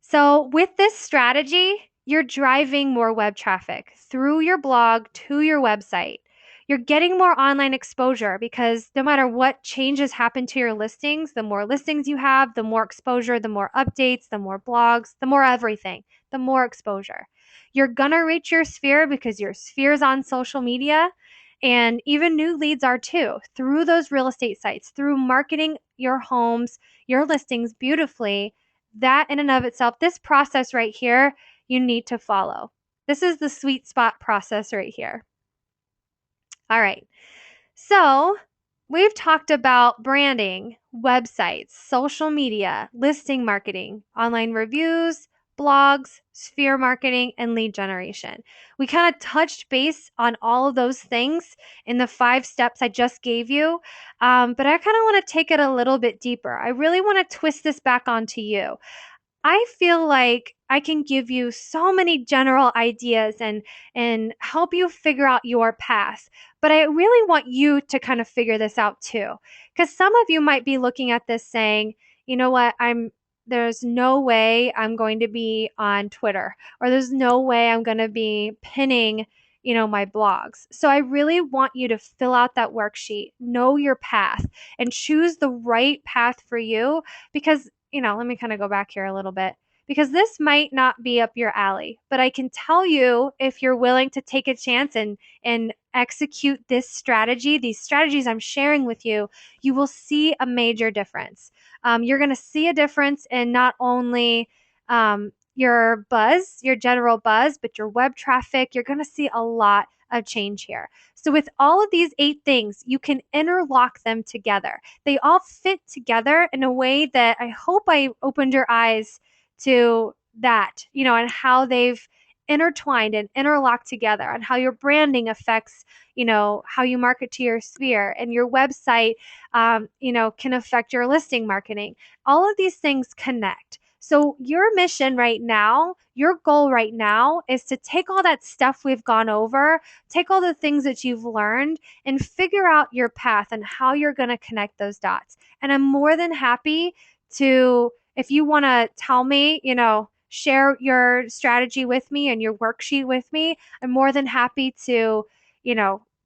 So with this strategy, you're driving more web traffic through your blog to your website. You're getting more online exposure because no matter what changes happen to your listings, the more listings you have, the more exposure, the more updates, the more blogs, the more everything, the more exposure. You're going to reach your sphere because your sphere's on social media, and even new leads are too, through those real estate sites, through marketing your homes, your listings beautifully. That in and of itself, this process right here, you need to follow. This is the sweet spot process right here. All right. So we've talked about branding, websites, social media, listing marketing, online reviews, blogs, sphere marketing, and lead generation. We kind of touched base on all of those things in the 5 steps I just gave you, but I kind of want to take it a little bit deeper. I really want to twist this back onto you. I feel like I can give you so many general ideas and help you figure out your path. But I really want you to kind of figure this out too. Cuz some of you might be looking at this saying, "You know what? There's no way I'm going to be on Twitter, or there's no way I'm going to be pinning, my blogs." So I really want you to fill out that worksheet, know your path, and choose the right path for you because let me kind of go back here a little bit because this might not be up your alley, but I can tell you if you're willing to take a chance and execute this strategy, these strategies I'm sharing with you, you will see a major difference. You're going to see a difference in not only your buzz, your general buzz, but your web traffic. You're going to see a lot of change here. So with all of these 8 things, you can interlock them together. They all fit together in a way that I hope I opened your eyes to that, and how they've intertwined and interlocked together, and how your branding affects, how you market to your sphere, and your website, can affect your listing marketing. All of these things connect. So your mission right now, your goal right now is to take all that stuff we've gone over, take all the things that you've learned, and figure out your path and how you're going to connect those dots. And I'm more than happy to, if you want to tell me, share your strategy with me and your worksheet with me, I'm more than happy to,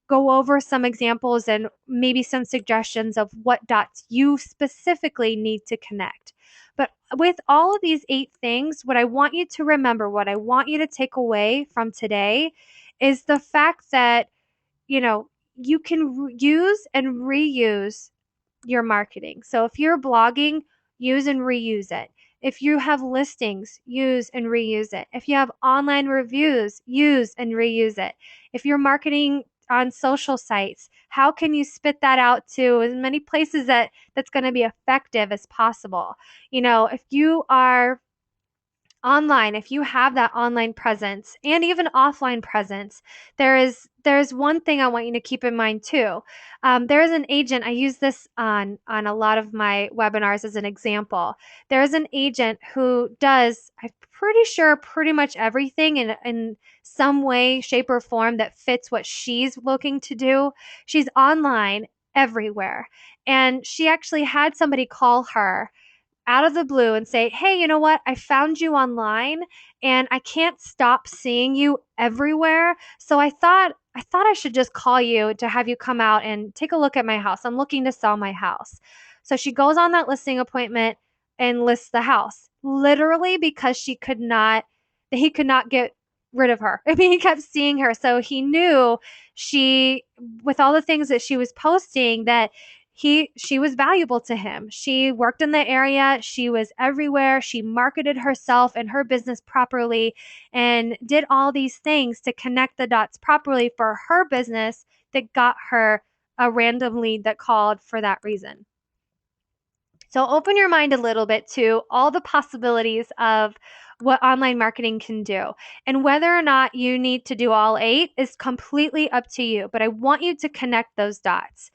go over some examples and maybe some suggestions of what dots you specifically need to connect. But with all of these 8 things, what I want you to remember, what I want you to take away from today is the fact that, you can use and reuse your marketing. So if you're blogging, use and reuse it. If you have listings, use and reuse it. If you have online reviews, use and reuse it. If you're marketing on social sites, how can you spit that out to as many places that's going to be effective as possible? If you are online, if you have that online presence and even offline presence, there's one thing I want you to keep in mind too. There is an agent. I use this on a lot of my webinars as an example. There is an agent who does, I'm pretty sure, pretty much everything in some way, shape, or form that fits what she's looking to do. She's online everywhere, and she actually had somebody call her out of the blue and say, "Hey, you know what? I found you online and I can't stop seeing you everywhere. So I thought I should just call you to have you come out and take a look at my house. I'm looking to sell my house." So she goes on that listing appointment and lists the house. Literally because he could not get rid of her. I mean, he kept seeing her. So he knew with all the things that she was posting, that she was valuable to him. She worked in the area, she was everywhere, she marketed herself and her business properly and did all these things to connect the dots properly for her business that got her a random lead that called for that reason. So open your mind a little bit to all the possibilities of what online marketing can do. And whether or not you need to do all 8 is completely up to you, but I want you to connect those dots.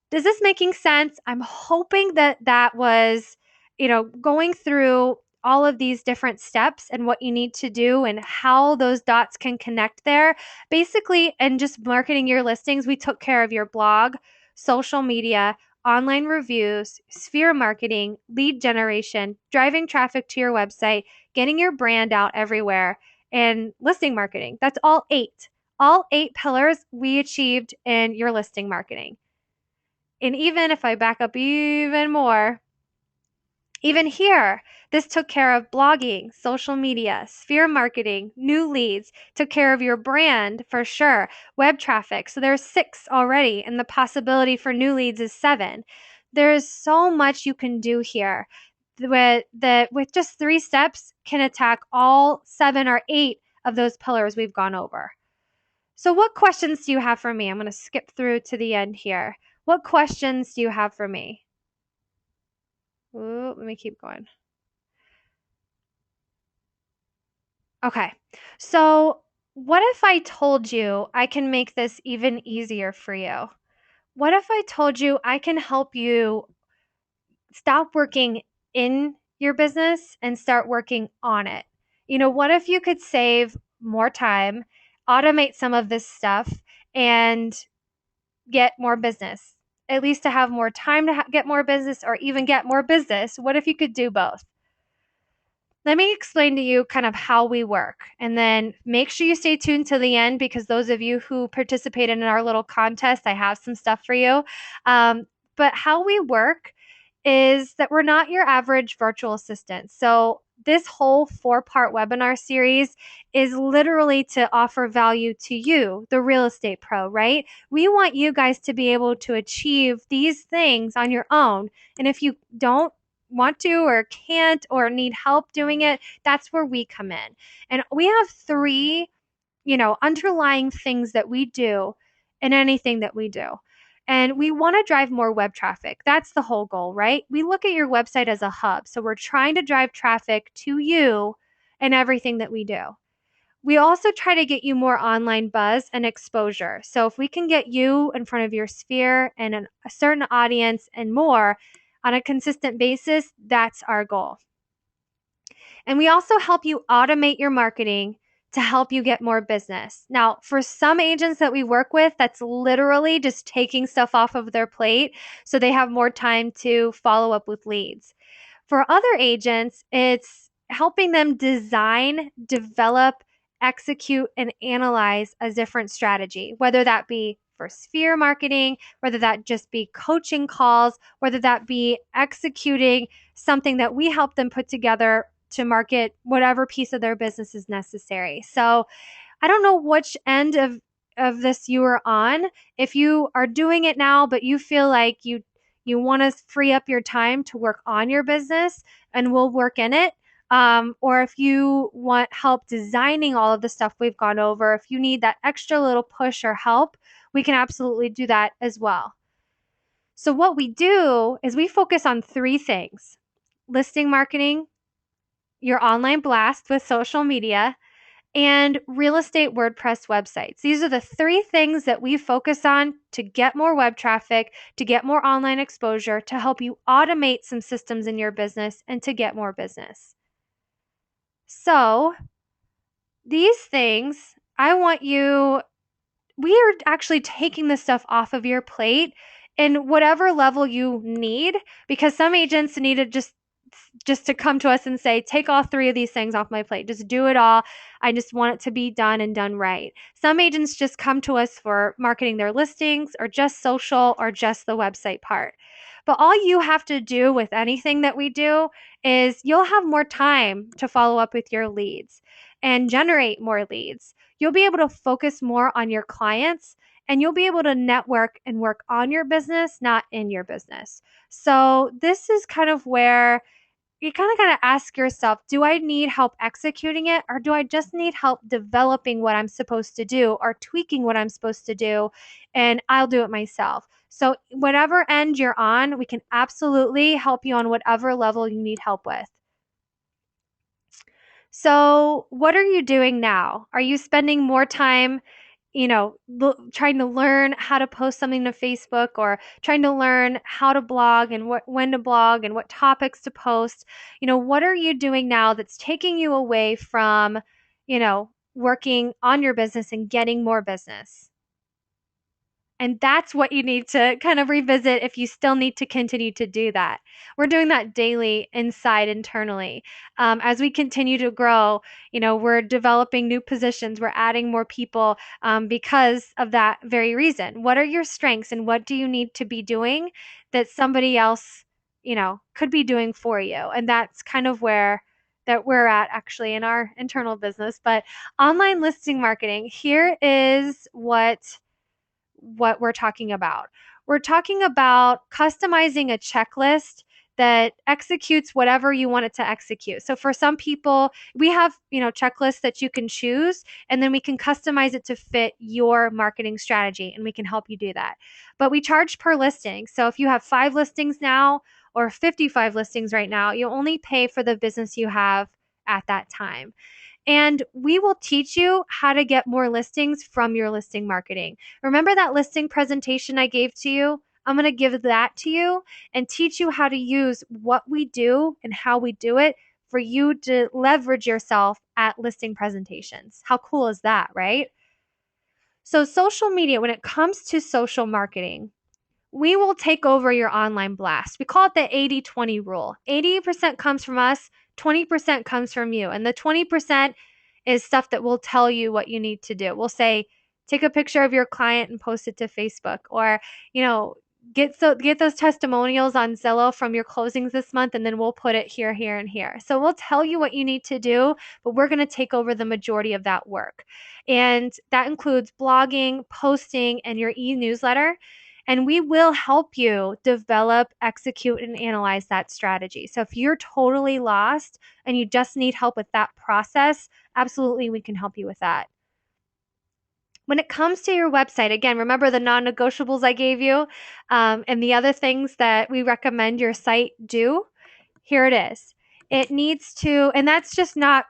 Does this making sense? I'm hoping that that was, going through all of these different steps and what you need to do and how those dots can connect there. Basically, and just marketing your listings, we took care of your blog, social media, online reviews, sphere marketing, lead generation, driving traffic to your website, getting your brand out everywhere, and listing marketing. That's all 8. All 8 pillars we achieved in your listing marketing. And even if I back up even more, even here, this took care of blogging, social media, sphere marketing, new leads, took care of your brand for sure, web traffic. So there's 6 already, and the possibility for new leads is 7. There's so much you can do here with just 3 steps can attack all 7 or 8 of those pillars we've gone over. So what questions do you have for me? I'm going to skip through to the end here. What questions do you have for me? Ooh, let me keep going. Okay. So, what if I told you I can make this even easier for you? What if I told you I can help you stop working in your business and start working on it? What if you could save more time, automate some of this stuff, and get more business? At least to have more time to get more business or even get more business. What if you could do both? Let me explain to you kind of how we work, and then make sure you stay tuned to the end because those of you who participated in our little contest, I have some stuff for you. But how we work is that we're not your average virtual assistant. So this whole 4-part webinar series is literally to offer value to you, the real estate pro, right? We want you guys to be able to achieve these things on your own. And if you don't want to or can't or need help doing it, that's where we come in. And we have 3, underlying things that we do in anything that we do. And we want to drive more web traffic. That's the whole goal, right? We look at your website as a hub. So we're trying to drive traffic to you and everything that we do. We also try to get you more online buzz and exposure. So if we can get you in front of your sphere and a certain audience and more on a consistent basis, that's our goal. And we also help you automate your marketing to help you get more business. Now, for some agents that we work with, that's literally just taking stuff off of their plate so they have more time to follow up with leads. For other agents, it's helping them design, develop, execute, and analyze a different strategy, whether that be for sphere marketing, whether that just be coaching calls, whether that be executing something that we help them put together to market whatever piece of their business is necessary. So I don't know which end of this you are on. If you are doing it now, but you feel like you want to free up your time to work on your business, and we'll work in it. Or if you want help designing all of the stuff we've gone over, if you need that extra little push or help, we can absolutely do that as well. So what we do is we focus on 3 things: listing marketing, your online blast with social media, and real estate WordPress websites. These are the 3 things that we focus on to get more web traffic, to get more online exposure, to help you automate some systems in your business, and to get more business. So these things, we are actually taking this stuff off of your plate in whatever level you need, because some agents need to just to come to us and say, take all 3 of these things off my plate. Just do it all. I just want it to be done and done right. Some agents just come to us for marketing their listings or just social or just the website part. But all you have to do with anything that we do is you'll have more time to follow up with your leads. and generate more leads. You'll be able to focus more on your clients, and you'll be able to network and work on your business, not in your business. So this is kind of where you kind of got to ask yourself, do I need help executing it, or do I just need help developing what I'm supposed to do or tweaking what I'm supposed to do, and I'll do it myself. So whatever end you're on, we can absolutely help you on whatever level you need help with. So what are you doing now? Are you spending more time, trying to learn how to post something to Facebook, or trying to learn how to blog and when to blog and what topics to post? What are you doing now that's taking you away from, working on your business and getting more business? And that's what you need to kind of revisit if you still need to continue to do that. We're doing that daily inside internally. As we continue to grow, we're developing new positions, we're adding more people because of that very reason. What are your strengths and what do you need to be doing that somebody else, could be doing for you? And that's kind of where that we're at actually in our internal business. But online listing marketing, here is what we're talking about. We're talking about customizing a checklist that executes whatever you want it to execute. So for some people, we have, checklists that you can choose, and then we can customize it to fit your marketing strategy, and we can help you do that. But we charge per listing. So if you have 5 listings now or 55 listings right now, you only pay for the business you have at that time. And we will teach you how to get more listings from your listing marketing. Remember that listing presentation I gave to you? I'm going to give that to you and teach you how to use what we do and how we do it for you to leverage yourself at listing presentations. How cool is that, right? So, social media, when it comes to social marketing, we will take over your online blast. We call it the 80-20 rule. 80% comes from us, 20% comes from you. And the 20% is stuff that will tell you what you need to do. We'll say, take a picture of your client and post it to Facebook, or, get those testimonials on Zillow from your closings this month, and then we'll put it here, here, and here. So we'll tell you what you need to do, but we're going to take over the majority of that work. And that includes blogging, posting, and your e-newsletter. And we will help you develop, execute, and analyze that strategy. So if you're totally lost and you just need help with that process, absolutely, we can help you with that. When it comes to your website, again, remember the non-negotiables I gave you, and the other things that we recommend your site do. Here it is. It needs to, and that's just not,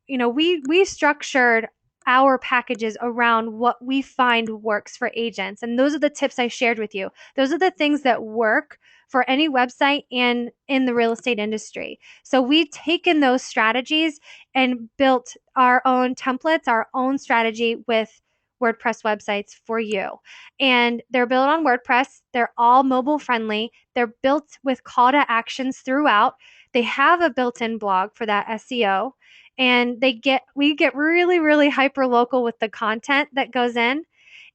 we structured our packages around what we find works for agents. And those are the tips I shared with you. Those are the things that work for any website and in the real estate industry. So we've taken those strategies and built our own templates, our own strategy with WordPress websites for you. And they're built on WordPress. They're all mobile friendly. They're built with call to actions throughout. They have a built-in blog for that SEO, and we get really, really hyper local with the content that goes in.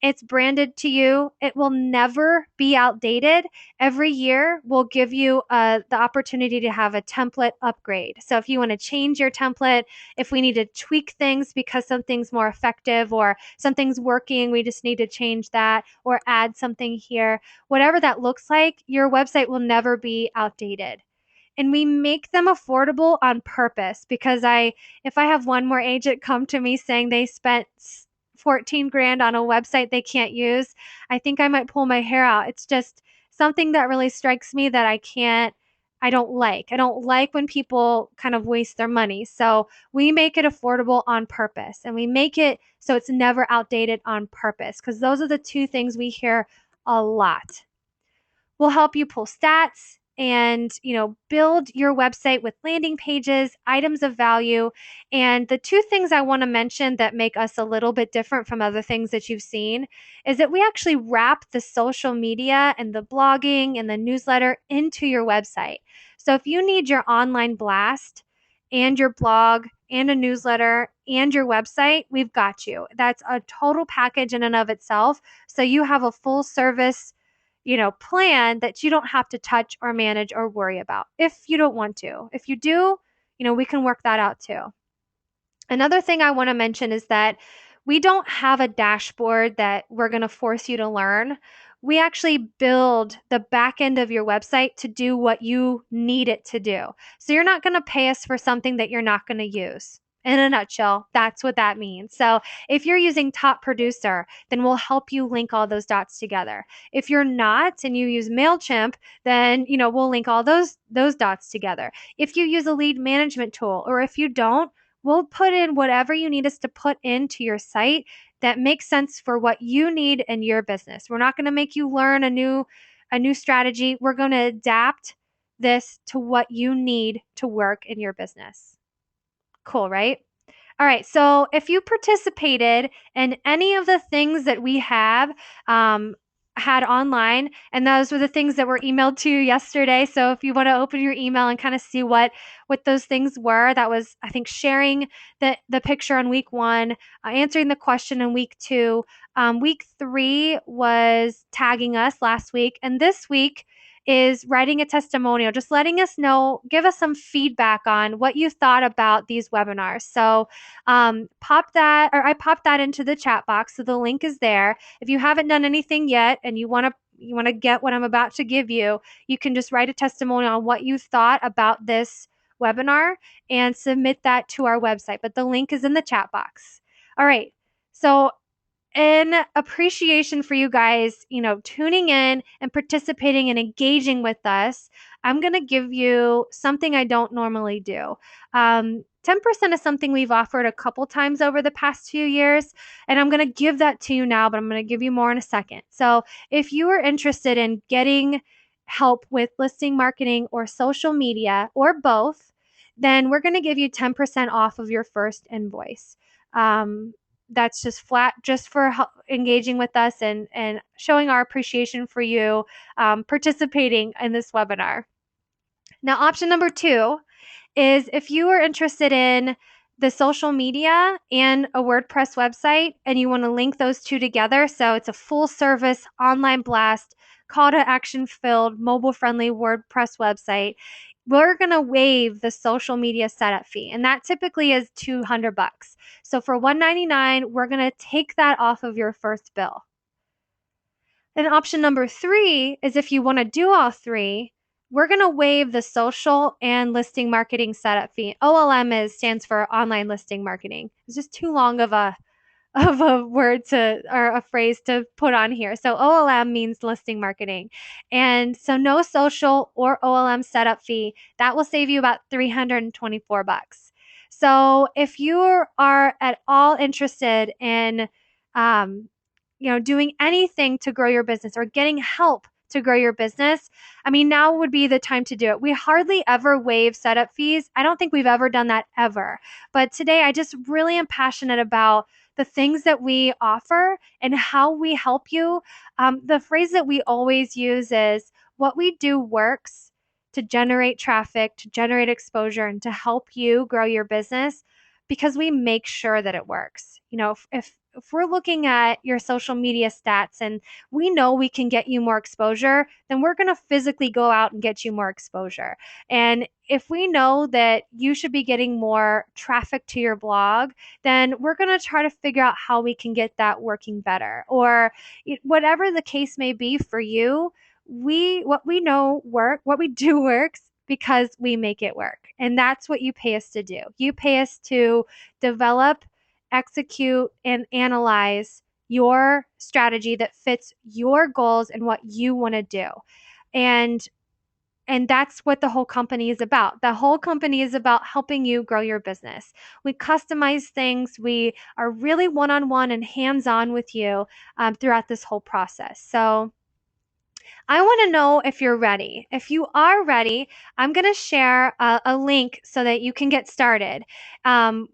It's branded to you. It will never be outdated. Every year we'll give you the opportunity to have a template upgrade. So if you want to change your template, if we need to tweak things because something's more effective or something's working, we just need to change that or add something here, whatever that looks like, your website will never be outdated. And we make them affordable on purpose, because if I have one more agent come to me saying they spent 14 grand on a website they can't use, I think I might pull my hair out. It's just something that really strikes me that I don't like. I don't like when people kind of waste their money. So we make it affordable on purpose, and we make it so it's never outdated on purpose, because those are the two things we hear a lot. We'll help you pull stats and, build your website with landing pages, items of value. And the two things I want to mention that make us a little bit different from other things that you've seen is that we actually wrap the social media and the blogging and the newsletter into your website. So if you need your online blast and your blog and a newsletter and your website, we've got you. That's a total package in and of itself. So you have a full service plan that you don't have to touch or manage or worry about if you don't want to. If you do, we can work that out too. Another thing I want to mention is that we don't have a dashboard that we're going to force you to learn. We actually build the back end of your website to do what you need it to do. So you're not going to pay us for something that you're not going to use. In a nutshell, that's what that means. So if you're using Top Producer, then we'll help you link all those dots together. If you're not and you use MailChimp, then we'll link all those dots together. If you use a lead management tool, or if you don't, we'll put in whatever you need us to put into your site that makes sense for what you need in your business. We're not going to make you learn a new strategy. We're going to adapt this to what you need to work in your business. Cool, right? All right. So if you participated in any of the things that we have had online, and those were the things that were emailed to you yesterday. So if you want to open your email and kind of see what those things were, that was, I think, sharing the picture on week 1, answering the question in week 2. Week 3 was tagging us last week, and this week is writing a testimonial, just letting us know, give us some feedback on what you thought about these webinars. So I popped that into the chat box, so the link is there. If you haven't done anything yet and you want to get what I'm about to give you, you can just write a testimonial on what you thought about this webinar and submit that to our website. But the link is in the chat box. All right. So in appreciation for you guys, tuning in and participating and engaging with us, I'm going to give you something I don't normally do. 10% is something we've offered a couple times over the past few years, and I'm going to give that to you now, but I'm going to give you more in a second. So if you are interested in getting help with listing marketing or social media or both, then we're going to give you 10% off of your first invoice. That's just flat, just for engaging with us and showing our appreciation for you participating in this webinar. Now, option number 2 is if you are interested in the social media and a WordPress website and you want to link those two together. So it's a full service online blast, call to action filled, mobile friendly WordPress website. We're going to waive the social media setup fee, and that typically is $200. So for $199, we're going to take that off of your first bill. And option number 3 is if you want to do all 3, we're going to waive the social and listing marketing setup fee. OLM stands for online listing marketing. It's just too long of a word or a phrase to put on here. So OLM means listing marketing. And so no social or OLM setup fee. That will save you about $324. So if you are at all interested in doing anything to grow your business or getting help to grow your business, I mean, now would be the time to do it. We hardly ever waive setup fees. I don't think we've ever done that ever. But today I just really am passionate about the things that we offer and how we help you. The phrase that we always use is what we do works to generate traffic, to generate exposure, and to help you grow your business because we make sure that it works. If we're looking at your social media stats and we know we can get you more exposure, then we're going to physically go out and get you more exposure. And if we know that you should be getting more traffic to your blog, then we're going to try to figure out how we can get that working better. Or whatever the case may be for you, what we do works because we make it work. And that's what you pay us to do. You pay us to develop, execute, and analyze your strategy that fits your goals and what you want to do. And that's what the whole company is about. The whole company is about helping you grow your business. We customize things. We are really one-on-one and hands-on with you throughout this whole process. So I want to know if you're ready. If you are ready, I'm going to share a link so that you can get started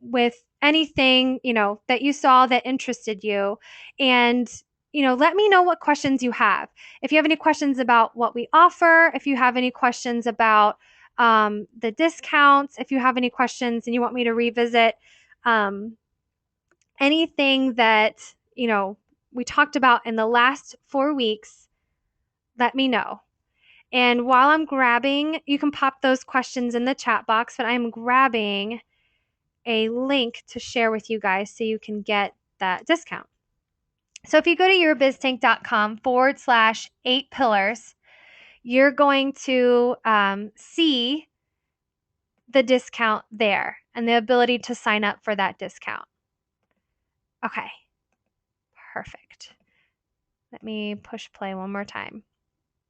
with anything, that you saw that interested you. And, let me know what questions you have. If you have any questions about what we offer, if you have any questions about the discounts, if you have any questions and you want me to revisit anything that, we talked about in the last 4 weeks, let me know. And while I'm grabbing, you can pop those questions in the chat box, but I'm grabbing a link to share with you guys so you can get that discount. So if you go to yourbiztank.com/8pillars, you're going to see the discount there and the ability to sign up for that discount. Okay, perfect. Let me push play one more time.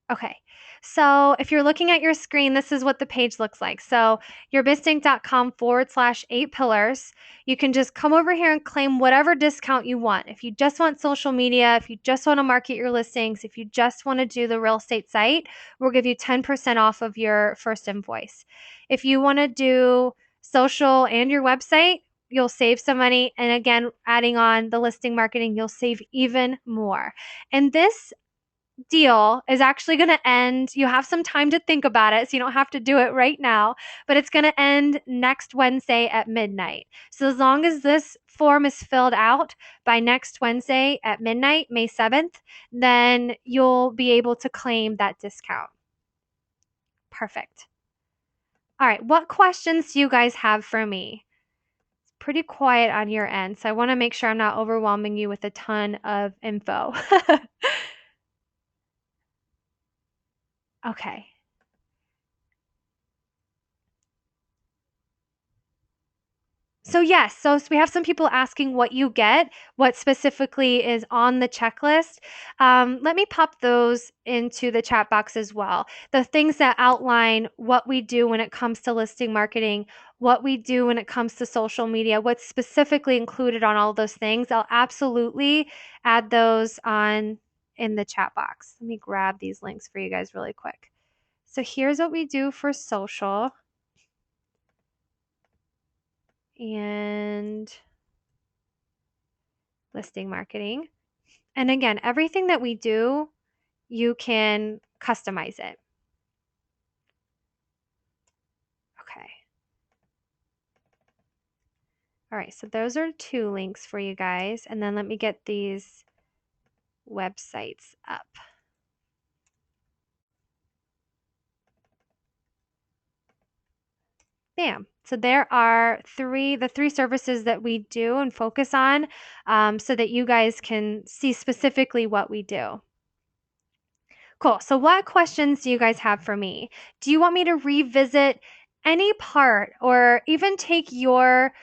Okay, so if you're looking at your screen, this is what the page looks like. So yourbiztank.com/8pillars. You can just come over here and claim whatever discount you want. If you just want social media, if you just want to market your listings, if you just want to do the real estate site, we'll give you 10% off of your first invoice. If you want to do social and your website, you'll save some money. And again, adding on the listing marketing, you'll save even more. And this deal is actually going to end. You have some time to think about it, so you don't have to do it right now, but it's going to end next Wednesday at midnight. So as long as this form is filled out by next Wednesday at midnight, May 7th, then you'll be able to claim that discount. Perfect. All right, what questions do you guys have for me? It's pretty quiet on your end, so I want to make sure I'm not overwhelming you with a ton of info. Okay. So yes, so we have some people asking what you get, what specifically is on the checklist. Let me pop those into the chat box as well. The things that outline what we do when it comes to listing marketing, what we do when it comes to social media, what's specifically included on all those things. I'll absolutely add those on in the chat box. Let me grab these links for you guys really quick. So here's what we do for social. And listing marketing. And again, everything that we do, you can customize it. Okay. All right, so those are 2 links for you guys. And then let me get these websites up. Bam. So there are the three services that we do and focus on so that you guys can see specifically what we do. Cool. So what questions do you guys have for me? Do you want me to revisit any part or even take your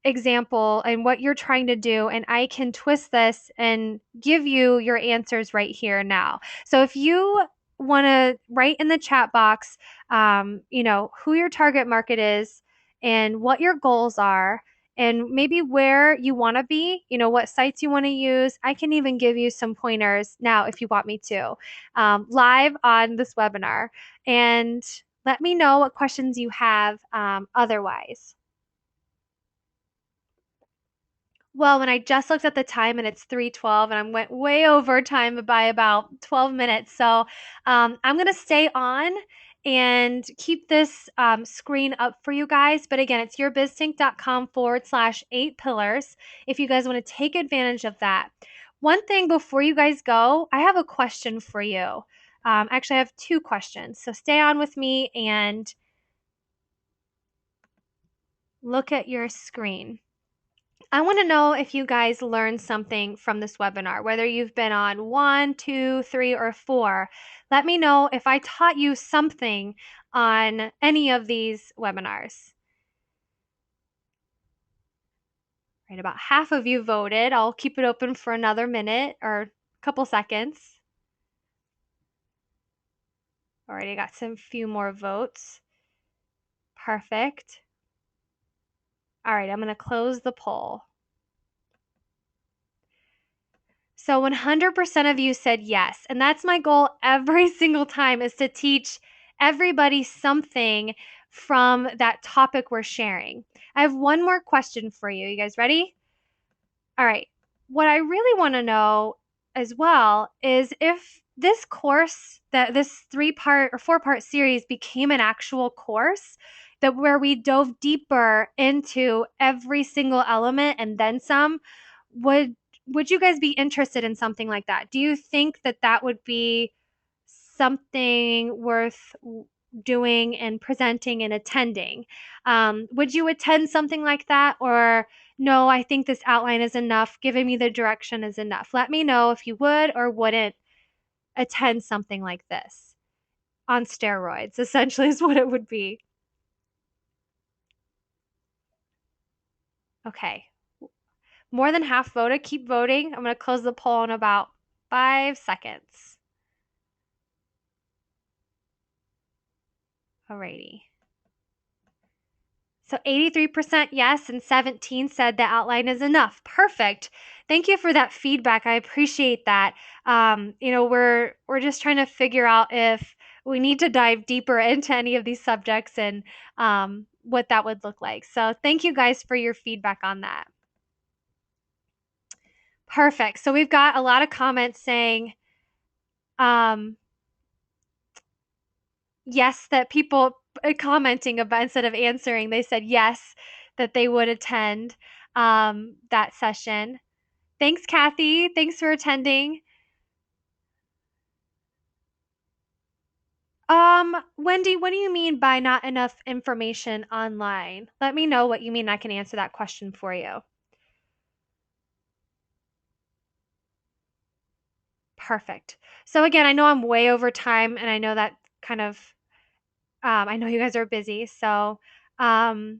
example and what you're trying to do and I can twist this and give you your answers right here now? So if you want to write in the chat box, who your target market is and what your goals are and maybe where you want to be, what sites you want to use. I can even give you some pointers now if you want me to, live on this webinar. And let me know what questions you have otherwise. Well, when I just looked at the time and it's 3:12 and I went way over time by about 12 minutes. So I'm going to stay on and keep this screen up for you guys. But again, it's yourbiztank.com/8pillars if you guys want to take advantage of that. One thing before you guys go, I have a question for you. Actually, I have 2 questions. So stay on with me and look at your screen. I want to know if you guys learned something from this webinar, whether you've been on 1, 2, 3, or 4. Let me know if I taught you something on any of these webinars. Right, about half of you voted. I'll keep it open for another minute or a couple seconds. Already got some few more votes. Perfect. All right, I'm going to close the poll. So 100% of you said yes. And that's my goal every single time, is to teach everybody something from that topic we're sharing. I have one more question for you. You guys ready? All right. What I really want to know as well is if this course, that this 3-part or 4-part series became an actual course that where we dove deeper into every single element and then some, would you guys be interested in something like that? Do you think that that would be something worth doing and presenting and attending. Would you attend something like that? Or no, I think this outline is enough. Giving me the direction is enough. Let me know if you would or wouldn't attend something like this on steroids, essentially, is what it would be. Okay. More than half voted. Keep voting. I'm going to close the poll in about 5 seconds. Alrighty. So 83% yes, and 17 said the outline is enough. Perfect. Thank you for that feedback. I appreciate that. We're just trying to figure out if we need to dive deeper into any of these subjects and what that would look like. So thank you guys for your feedback on that. Perfect. So we've got a lot of comments saying yes, that people commenting about instead of answering, they said yes, that they would attend that session. Thanks, Kathy. Thanks for attending. Wendy, what do you mean by not enough information online? Let me know what you mean. I can answer that question for you. Perfect. So again, I know I'm way over time, and I know that kind of, I know you guys are busy, so um,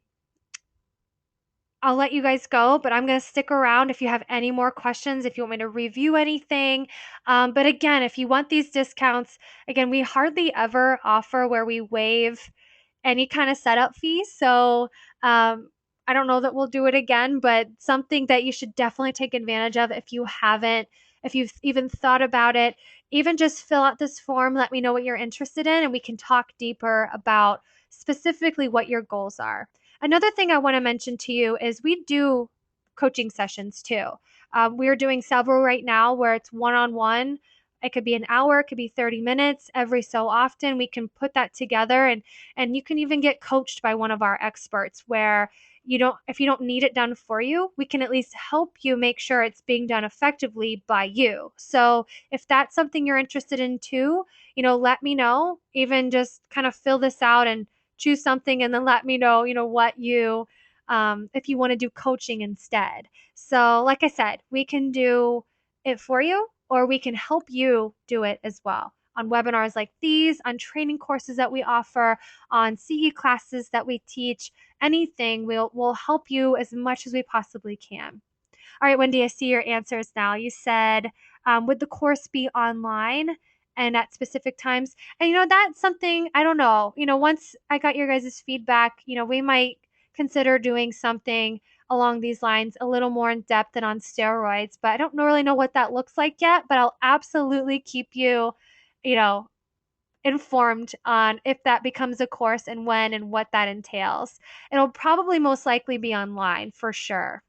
I'll let you guys go, but I'm going to stick around if you have any more questions, if you want me to review anything. But again, if you want these discounts, again, we hardly ever offer where we waive any kind of setup fee. So I don't know that we'll do it again, but something that you should definitely take advantage of if you haven't, if you've even thought about it, even just fill out this form, let me know what you're interested in, and we can talk deeper about specifically what your goals are. Another thing I want to mention to you is we do coaching sessions too. We're doing several right now where it's one on one. It could be an hour, it could be 30 minutes every so often. We can put that together and you can even get coached by one of our experts where you don't if you don't need it done for you, we can at least help you make sure it's being done effectively by you. So if that's something you're interested in too, let me know. Even just kind of fill this out and choose something and then let me know, what you if you want to do coaching instead. So, like I said, we can do it for you or we can help you do it as well on webinars like these, on training courses that we offer, on CE classes that we teach, anything. We'll help you as much as we possibly can. All right, Wendy, I see your answers now. You said, would the course be online and at specific times? And, that's something, I don't know. Once I got your guys' feedback, we might consider doing something along these lines a little more in depth and on steroids. But I don't really know what that looks like yet. But I'll absolutely keep you, you know, informed on if that becomes a course and when and what that entails. It'll probably most likely be online for sure.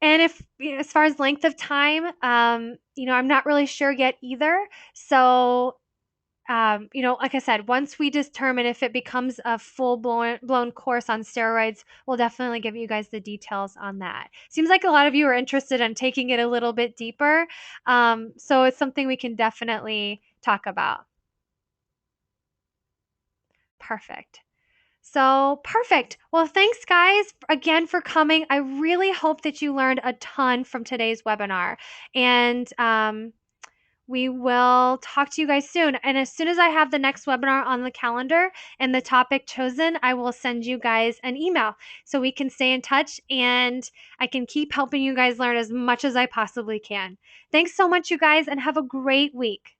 And if, as far as length of time, I'm not really sure yet either. So, like I said, once we determine if it becomes a full blown course on steroids, we'll definitely give you guys the details on that. Seems like a lot of you are interested in taking it a little bit deeper. So it's something we can definitely talk about. Perfect. So perfect. Well, thanks guys again for coming. I really hope that you learned a ton from today's webinar. And we will talk to you guys soon. And as soon as I have the next webinar on the calendar and the topic chosen, I will send you guys an email so we can stay in touch and I can keep helping you guys learn as much as I possibly can. Thanks so much, you guys, and have a great week.